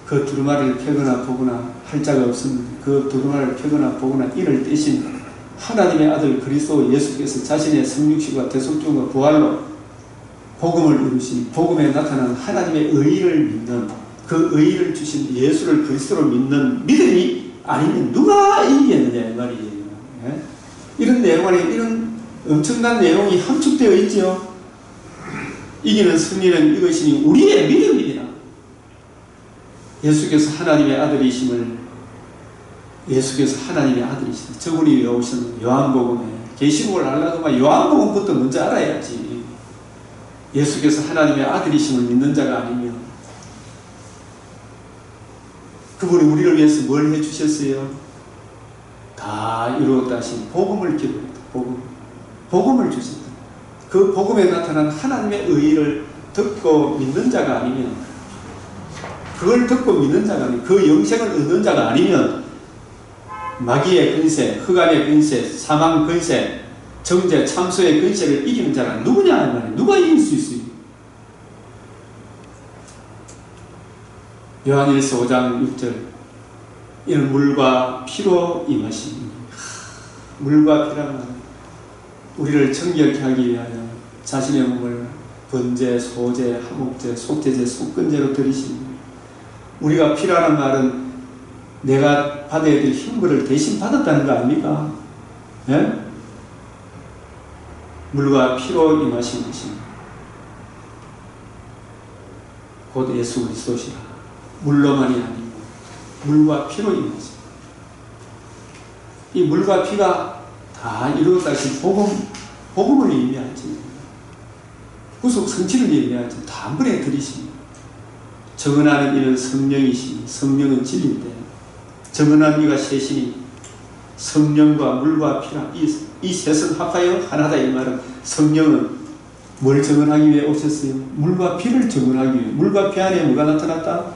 그 두루마리를 펴거나 보거나 할 자가 없습니다. 그 두루마리를 펴거나 보거나 이를 떼신 하나님의 아들 그리스도 예수께서 자신의 성육신과 대속중과 부활로 복음을 이루신, 복음에 나타난 하나님의 의의를 믿는, 그 의의를 주신 예수를 그리스도로 믿는 믿음이 아니면 누가 이기겠느냐 이 말이에요. 예? 이런 내용 안에 이런 엄청난 내용이 함축되어 있죠. 이기는 승리는 이것이니 우리의 믿음이라. 예수께서 하나님의 아들이심을, 예수께서 하나님의 아들이심을 저분이 외우신 요한복음에, 계시록을 알려면 요한복음부터 먼저 알아야지. 예수께서 하나님의 아들이심을 믿는 자가 아니면, 그분이 우리를 위해서 뭘 해주셨어요? 다 이루었다 하신 복음을 기록했다. 복음을 주셨다. 그 복음에 나타난 하나님의 의의를 듣고 믿는 자가 아니면, 그걸 듣고 믿는 자가 아니면, 그 영생을 얻는 자가 아니면 마귀의 근세, 흑암의 근세, 사망 근세, 정죄, 참소의 근세를 이기는 자가 누구냐 말이에요. 누가 이길 수 있어요? 요한일서 5장 6절, 이는 물과 피로 임하시니, 물과 피라는 우리를 정결케 하기 위하여 자신의 몸을 번제, 소제, 하목제, 속죄제, 속건제로 드리시니, 우리가 피라는 말은 내가 받아야 될 형벌을 대신 받았다는 거 아닙니까? 예? 물과 피로 임하신 것이 곧 예수 그리스도시라. 물로만이 아니고 물과 피로 임하신, 이 물과 피가 다 이루었다 하신 복음을 의미하지, 구속 성취를 의미하지, 다 한 번에 들이시니, 정언하는 이는 성령이시니 성령은 진리인데, 정언한 이가 셋이니 성령과 물과 피라, 이 셋은 합하여 하나다. 이 말은 성령은 뭘 정언하기 위해 오셨어요? 물과 피를 정언하기 위해. 물과 피 안에 뭐가 나타났다?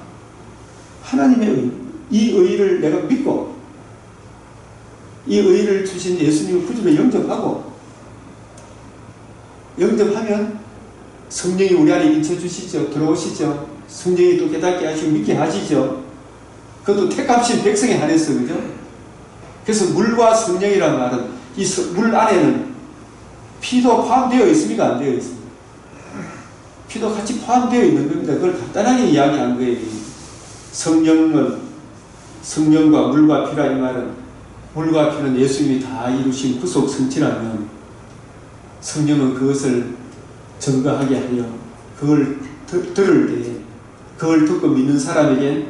하나님의 의. 이 의를 내가 믿고, 이 의를 주신 예수님의 구주를 영접하고, 영접하면 성령이 우리 안에 인쳐주시죠. 들어오시죠. 성령이 또 깨닫게 하시고 믿게 하시죠. 그것도 택합신 백성에 한해서, 그죠? 그래서 물과 성령이라는 말은 이 물 안에는 피도 포함되어 있습니까? 안 되어 있습니까? 피도 같이 포함되어 있는 겁니다. 그걸 간단하게 이야기한 거예요. 성령과 물과 피라, 이 말은 물과 피는 예수님이 다 이루신 구속 성취라면, 성령은 그것을 증거하게 하여 그걸 들을 때에 그걸 듣고 믿는 사람에게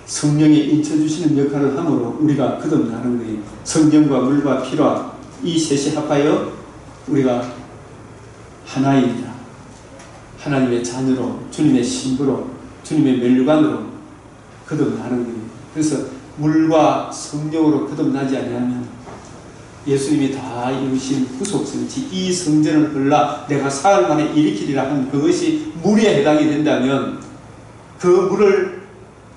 성령이 인쳐주시는 역할을 함으로 우리가 거듭나는 거예요. 성령과 물과 피와 이 셋이 합하여 우리가 하나입니다. 하나님의 자녀로, 주님의 신부로, 주님의 멸류관으로 거듭나는 거예요. 그래서 물과 성령으로 거듭나지 아니하면 예수님이 다 이루신 구속성취, 이 성전을 흘러 내가 사흘 만에 일으키리라 한 그것이 물에 해당이 된다면, 그 물을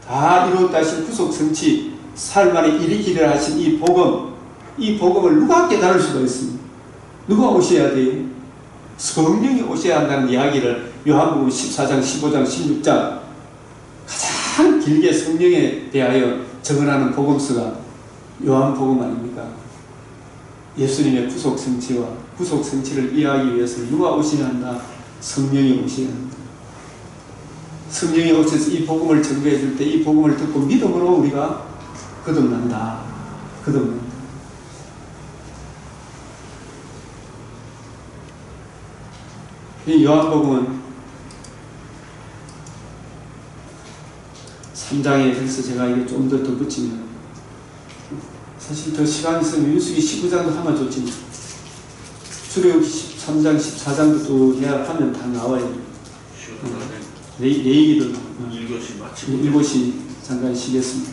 다 이루었다 하신 구속성취, 사흘 만에 일으키리라 하신 이 복음을 누가 깨달을 수가 있습니까? 누가 오셔야 돼요? 성령이 오셔야 한다는 이야기를 요한복음 14장, 15장, 16장 가장 길게 성령에 대하여 증언하는 복음서가 요한복음 아닙니까? 예수님의 구속성취와 구속성취를 이해하기 위해서 누가 오셔야 한다? 성령이 오셔야 한다. 성령이 오셔서 이 복음을 전거해 줄 때 이 복음을 듣고 믿음으로 우리가 거듭난다. 거듭난다. 이 요한복음은 3장에 그래서 제가 이게 좀 더 덧붙이면, 사실 더 시간이 있으면 민수기 19장도 하면 좋지만 출애굽 13장, 14장도 또 해야 하면 다 나와요. 내 얘기도 일곱시 잠깐 쉬겠습니다.